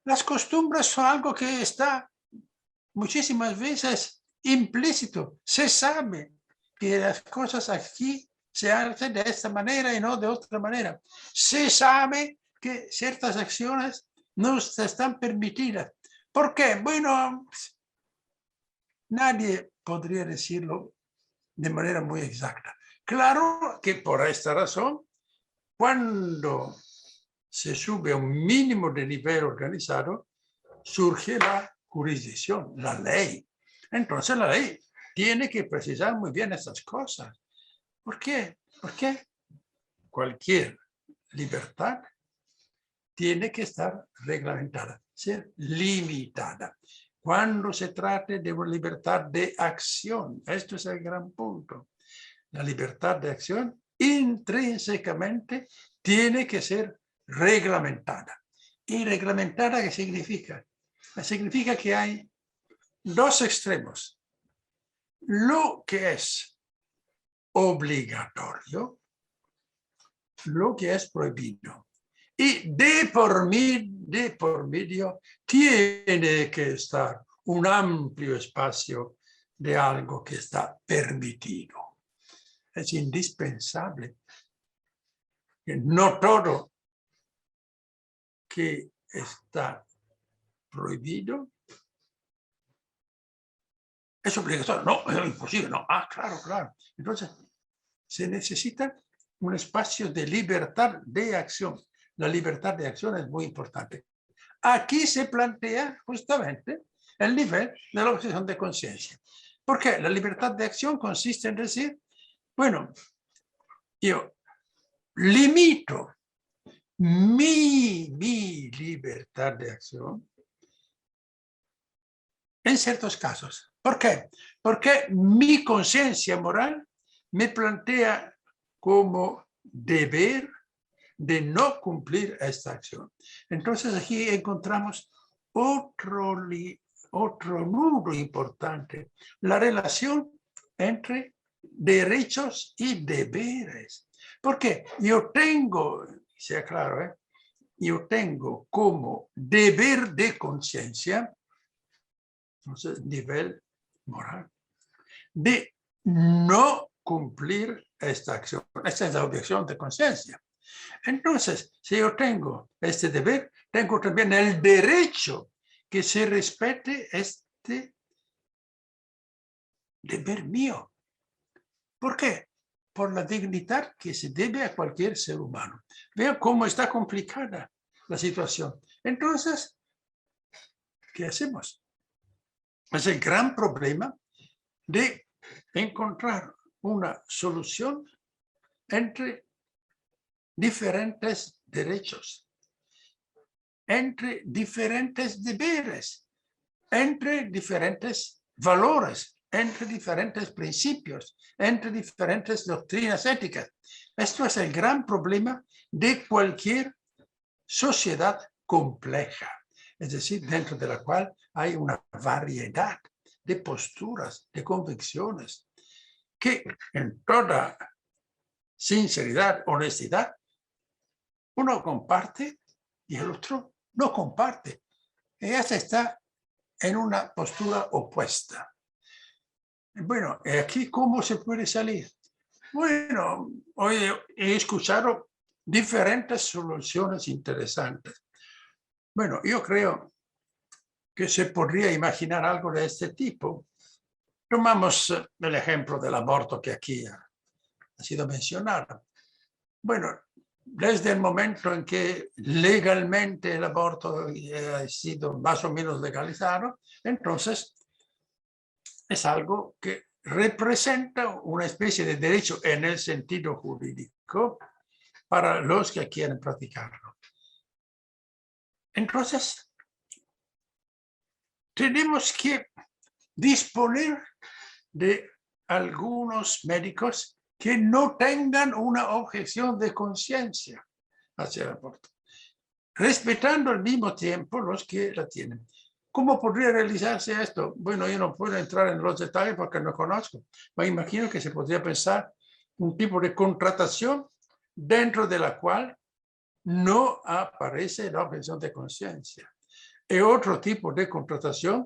[SPEAKER 5] Las costumbres son algo que está muchísimas veces implícito. Se sabe que las cosas aquí se hacen de esta manera y no de otra manera. Se sabe que ciertas acciones no están permitidas. ¿Por qué? Bueno, nadie podría decirlo de manera muy exacta. Claro que por esta razón, cuando se sube a un mínimo de nivel organizado, surge la jurisdicción, la ley. Entonces la ley tiene que precisar muy bien estas cosas. ¿Por qué? Porque cualquier libertad tiene que estar reglamentada, ser limitada. Cuando se trate de una libertad de acción, esto es el gran punto. La libertad de acción intrínsecamente tiene que ser reglamentada. ¿Y reglamentada qué significa? Significa que hay dos extremos. Lo que es obligatorio, lo que es prohibido. Y de por medio tiene que estar un amplio espacio de algo que está permitido. Es indispensable que no todo que está prohibido es obligatorio. No, es imposible. No. Claro, claro. Entonces, se necesita un espacio de libertad de acción. La libertad de acción es muy importante. Aquí se plantea justamente el nivel de la objeción de conciencia. ¿Por qué? La libertad de acción consiste en decir, bueno, yo limito mi libertad de acción en ciertos casos. ¿Por qué? Porque mi conciencia moral me plantea como deber de no cumplir esta acción. Entonces aquí encontramos otro nudo importante, la relación entre derechos y deberes. Porque yo tengo, sea claro, yo tengo como deber de conciencia, entonces nivel moral, de no cumplir esta acción. Esta es la objeción de conciencia. Entonces, si yo tengo este deber, tengo también el derecho que se respete este deber mío. ¿Por qué? Por la dignidad que se debe a cualquier ser humano. Vean cómo está complicada la situación. Entonces, ¿qué hacemos? Es el gran problema de encontrar una solución entre diferentes derechos, entre diferentes deberes, entre diferentes valores, entre diferentes principios, entre diferentes doctrinas éticas. Esto es el gran problema de cualquier sociedad compleja, es decir, dentro de la cual hay una variedad de posturas, de convicciones, que en toda sinceridad, honestidad, uno comparte y el otro no comparte. Ella está en una postura opuesta. Bueno, aquí ¿cómo se puede salir? Bueno, hoy he escuchado diferentes soluciones interesantes. Bueno, yo creo que se podría imaginar algo de este tipo. Tomamos el ejemplo del aborto que aquí ha sido mencionado. Bueno, desde el momento en que legalmente el aborto ha sido más o menos legalizado, entonces es algo que representa una especie de derecho en el sentido jurídico para los que quieren practicarlo. Entonces, tenemos que disponer de algunos médicos que no tengan una objeción de conciencia hacia el aborto, respetando al mismo tiempo los que la tienen. ¿Cómo podría realizarse esto? Bueno, yo no puedo entrar en los detalles porque no conozco. Me imagino que se podría pensar un tipo de contratación dentro de la cual no aparece la objeción de conciencia. Y otro tipo de contratación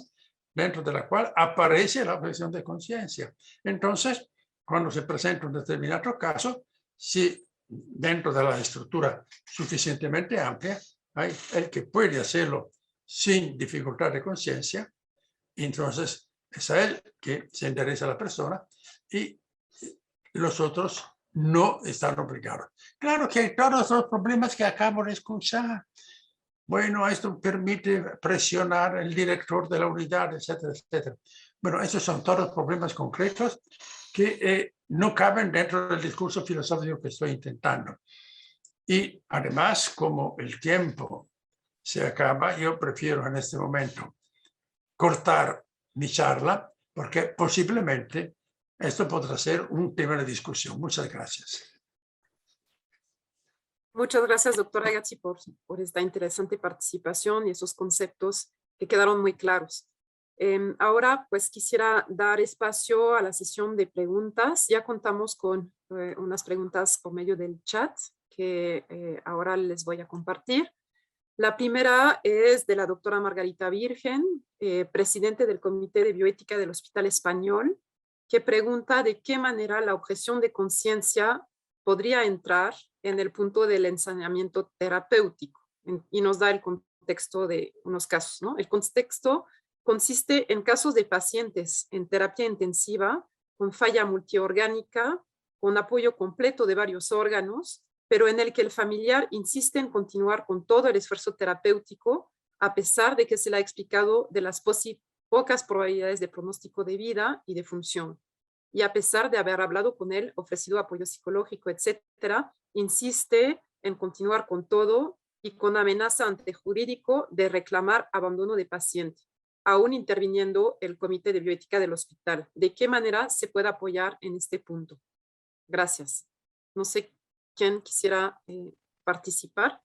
[SPEAKER 5] dentro de la cual aparece la objeción de conciencia. Entonces, cuando se presenta un determinado caso, si dentro de la estructura suficientemente amplia, hay el que puede hacerlo sin dificultad de conciencia, entonces es a él que se endereza la persona y los otros no están obligados. Claro que hay todos los problemas que acabo de escuchar. Bueno, esto permite presionar al director de la unidad, etcétera, etcétera. Bueno, esos son todos problemas concretos que no caben dentro del discurso filosófico que estoy intentando. Y además, como el tiempo se acaba, yo prefiero en este momento cortar mi charla, porque posiblemente esto podrá ser un tema de discusión. Muchas gracias.
[SPEAKER 1] Muchas gracias, doctora Gatti, por esta interesante participación y esos conceptos que quedaron muy claros. Ahora, pues quisiera dar espacio a la sesión de preguntas. Ya contamos con unas preguntas por medio del chat que ahora les voy a compartir. La primera es de la doctora Margarita Virgen, presidente del Comité de Bioética del Hospital Español, que pregunta de qué manera la objeción de conciencia podría entrar en el punto del ensañamiento terapéutico, y nos da el contexto de unos casos, ¿no? El contexto consiste en casos de pacientes en terapia intensiva con falla multiorgánica, con apoyo completo de varios órganos, pero en el que el familiar insiste en continuar con todo el esfuerzo terapéutico, a pesar de que se le ha explicado de las pocas probabilidades de pronóstico de vida y de función. Y a pesar de haber hablado con él, ofrecido apoyo psicológico, etcétera, insiste en continuar con todo y con amenaza ante jurídico de reclamar abandono de paciente, aún interviniendo el Comité de Bioética del hospital. ¿De qué manera se puede apoyar en este punto? Gracias. No sé quién quisiera participar.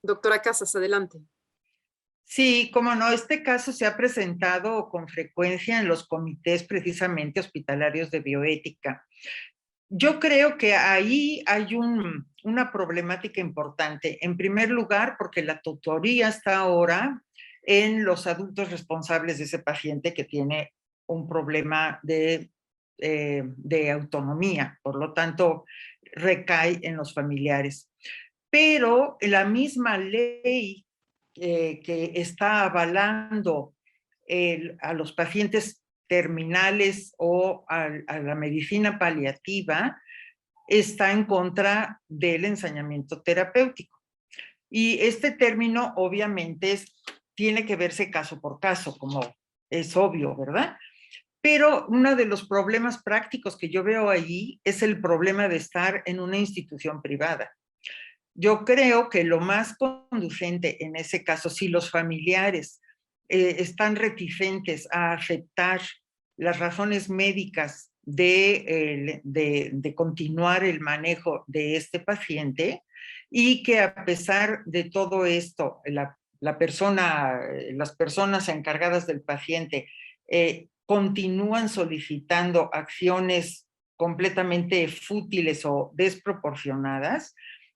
[SPEAKER 1] Doctora Casas, adelante.
[SPEAKER 3] Sí, cómo no, este caso se ha presentado con frecuencia en los comités precisamente hospitalarios de bioética. Yo creo que ahí hay una problemática importante. En primer lugar, porque la tutoría está ahora en los adultos responsables de ese paciente que tiene un problema de autonomía, por lo tanto, recae en los familiares. Pero la misma ley que está avalando a los pacientes terminales o a la medicina paliativa está en contra del ensañamiento terapéutico. Y este término obviamente tiene que verse caso por caso, como es obvio, ¿verdad? Pero uno de los problemas prácticos que yo veo allí es el problema de estar en una institución privada. Yo creo que lo más conducente en ese caso, si los familiares están reticentes a aceptar las razones médicas de continuar el manejo de este paciente y que a pesar de todo esto, las personas encargadas del paciente continúan solicitando acciones completamente fútiles o desproporcionadas,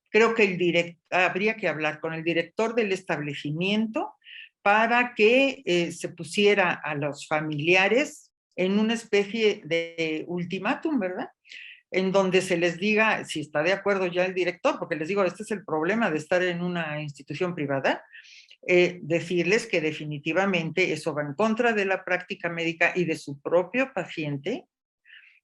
[SPEAKER 3] creo que habría que hablar con el director del establecimiento para que se pusiera a los familiares en una especie de ultimátum, ¿verdad? En donde se les diga si está de acuerdo ya el director, porque les digo, este es el problema de estar en una institución privada, decirles que definitivamente eso va en contra de la práctica médica y de su propio paciente,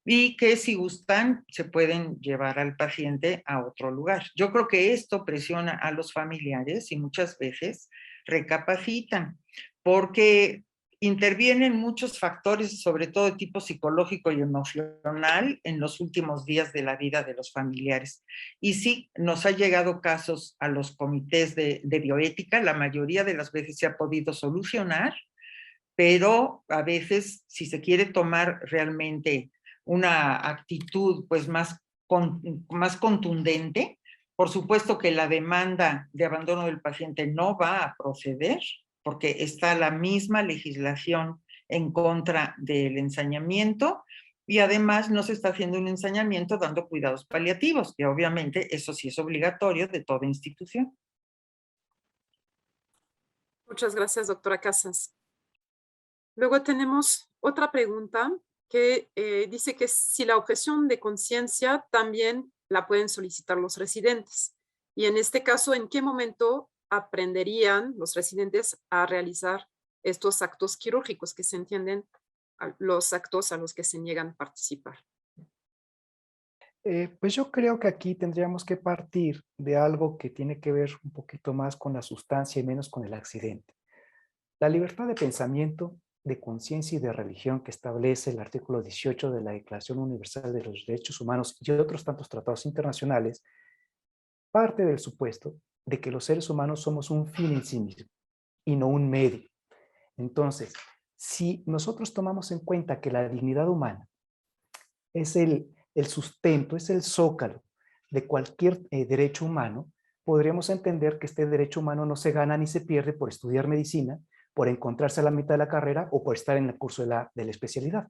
[SPEAKER 3] y que si gustan se pueden llevar al paciente a otro lugar. Yo creo que esto presiona a los familiares y muchas veces recapacitan, porque intervienen muchos factores, sobre todo de tipo psicológico y emocional, en los últimos días de la vida de los familiares. Y sí, nos ha llegado casos a los comités de bioética, la mayoría de las veces se ha podido solucionar, pero a veces, si se quiere tomar realmente una actitud pues más contundente, por supuesto que la demanda de abandono del paciente no va a proceder, porque está la misma legislación en contra del ensañamiento, y además no se está haciendo un ensañamiento dando cuidados paliativos, que obviamente eso sí es obligatorio de toda institución.
[SPEAKER 1] Muchas gracias, doctora Casas. Luego tenemos otra pregunta que dice que si la objeción de conciencia también la pueden solicitar los residentes. Y en este caso, ¿en qué momento aprenderían los residentes a realizar estos actos quirúrgicos que se entienden los actos a los que se niegan a participar?
[SPEAKER 4] Pues yo creo que aquí tendríamos que partir de algo que tiene que ver un poquito más con la sustancia y menos con el accidente. La libertad de pensamiento, de conciencia y de religión que establece el artículo 18 de la Declaración Universal de los Derechos Humanos y otros tantos tratados internacionales, parte del supuesto de que los seres humanos somos un fin en sí mismo y no un medio. Entonces, si nosotros tomamos en cuenta que la dignidad humana es el sustento, es el zócalo de cualquier derecho humano, podríamos entender que este derecho humano no se gana ni se pierde por estudiar medicina, por encontrarse a la mitad de la carrera o por estar en el curso de la especialidad.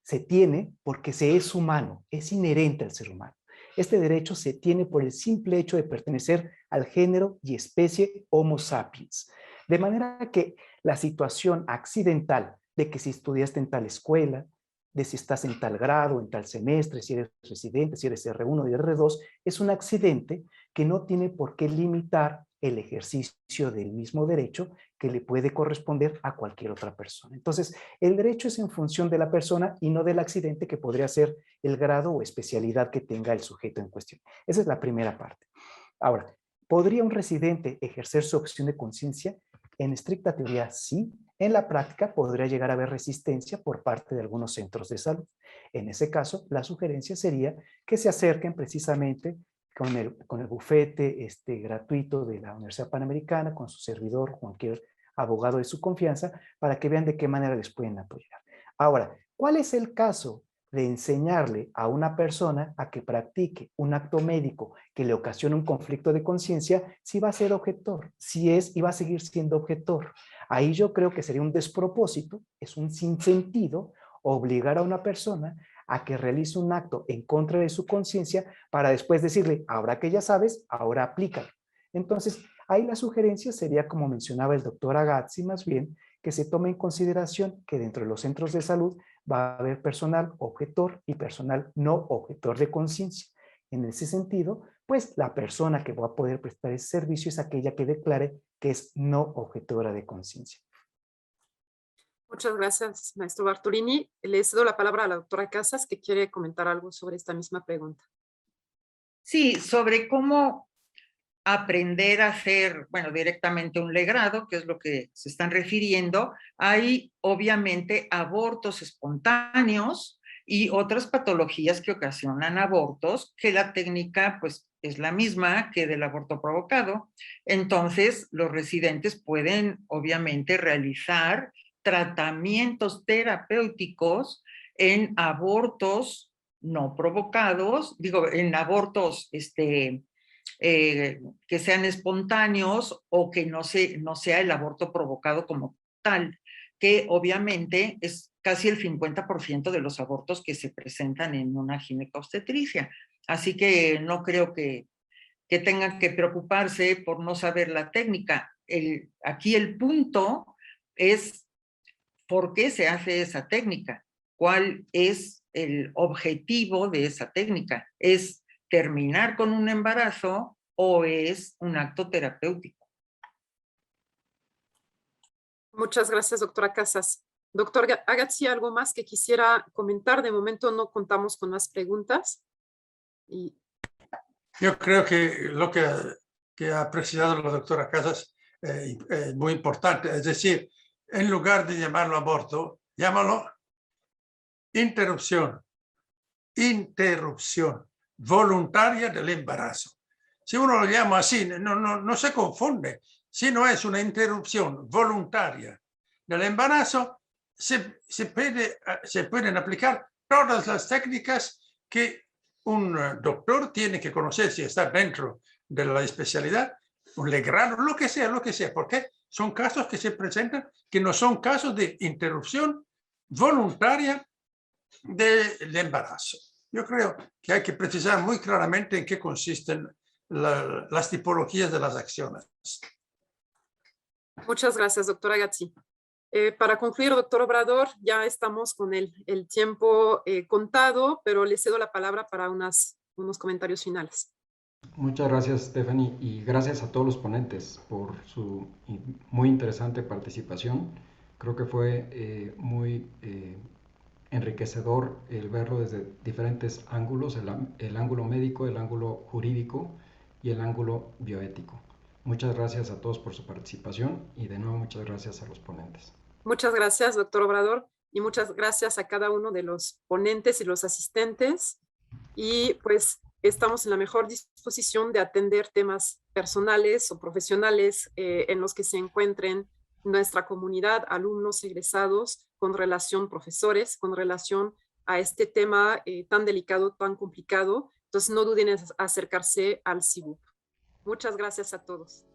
[SPEAKER 4] Se tiene porque se es humano, es inherente al ser humano. Este derecho se tiene por el simple hecho de pertenecer al género y especie Homo sapiens. De manera que la situación accidental de que si estudiaste en tal escuela, de si estás en tal grado, en tal semestre, si eres residente, si eres R1 y R2, es un accidente que no tiene por qué limitar el ejercicio del mismo derecho que le puede corresponder a cualquier otra persona. Entonces, el derecho es en función de la persona y no del accidente que podría ser el grado o especialidad que tenga el sujeto en cuestión. Esa es la primera parte. Ahora, ¿podría un residente ejercer su objeción de conciencia? En estricta teoría, sí. En la práctica podría llegar a haber resistencia por parte de algunos centros de salud. En ese caso, la sugerencia sería que se acerquen precisamente con el bufete gratuito de la Universidad Panamericana, con su servidor, cualquier abogado de su confianza, para que vean de qué manera les pueden apoyar. Ahora, ¿cuál es el caso de enseñarle a una persona a que practique un acto médico que le ocasione un conflicto de conciencia si va a ser objetor, si es y va a seguir siendo objetor? Ahí yo creo que sería un despropósito, es un sinsentido obligar a una persona a que realice un acto en contra de su conciencia para después decirle, ahora que ya sabes, ahora aplícalo. Entonces, ahí la sugerencia sería, como mencionaba el doctor Agazzi, más bien, que se tome en consideración que dentro de los centros de salud va a haber personal objetor y personal no objetor de conciencia. En ese sentido, pues la persona que va a poder prestar ese servicio es aquella que declare que es no objetora de conciencia.
[SPEAKER 1] Muchas gracias, maestro Bartolini. Le cedo la palabra a la doctora Casas, que quiere comentar algo sobre esta misma pregunta.
[SPEAKER 3] Sí, sobre cómo aprender a hacer, bueno, directamente un legrado, que es lo que se están refiriendo. Hay obviamente abortos espontáneos y otras patologías que ocasionan abortos, que la técnica pues es la misma que del aborto provocado. Entonces, los residentes pueden obviamente realizar tratamientos terapéuticos en abortos no provocados, digo, en abortos que sean espontáneos o que no sea el aborto provocado como tal, que obviamente es casi el 50% de los abortos que se presentan en una ginecobstetricia. Así que no creo que tengan que preocuparse por no saber la técnica. Aquí el punto es por qué se hace esa técnica, cuál es el objetivo de esa técnica. ¿Es terminar con un embarazo o es un acto terapéutico?
[SPEAKER 1] Muchas gracias, doctora Casas. Doctor Agazzi, ¿algo más que quisiera comentar? De momento no contamos con más preguntas.
[SPEAKER 5] Yo creo que lo que ha apreciado la doctora Casas es muy importante. Es decir, en lugar de llamarlo aborto, llámalo interrupción voluntaria del embarazo. Si uno lo llama así, no se confunde. Si no es una interrupción voluntaria del embarazo, se pueden aplicar todas las técnicas que un doctor tiene que conocer si está dentro de la especialidad, un legrado, lo que sea, porque son casos que se presentan que no son casos de interrupción voluntaria del embarazo. Yo creo que hay que precisar muy claramente en qué consisten las tipologías de las acciones.
[SPEAKER 1] Muchas gracias, doctora Agazzi. Para concluir, doctor Obrador, ya estamos con el tiempo contado, pero le cedo la palabra para unos comentarios finales.
[SPEAKER 2] Muchas gracias, Stephanie, y gracias a todos los ponentes por su muy interesante participación. Creo que fue muy enriquecedor el verlo desde diferentes ángulos, el ángulo médico, el ángulo jurídico y el ángulo bioético. Muchas gracias a todos por su participación y de nuevo muchas gracias a los ponentes.
[SPEAKER 1] Muchas gracias, doctor Obrador, y muchas gracias a cada uno de los ponentes y los asistentes. Y pues estamos en la mejor disposición de atender temas personales o profesionales en los que se encuentren nuestra comunidad, alumnos egresados, con relación profesores, con relación a este tema tan delicado, tan complicado. Entonces no duden en acercarse al CIBUP. Muchas gracias a todos.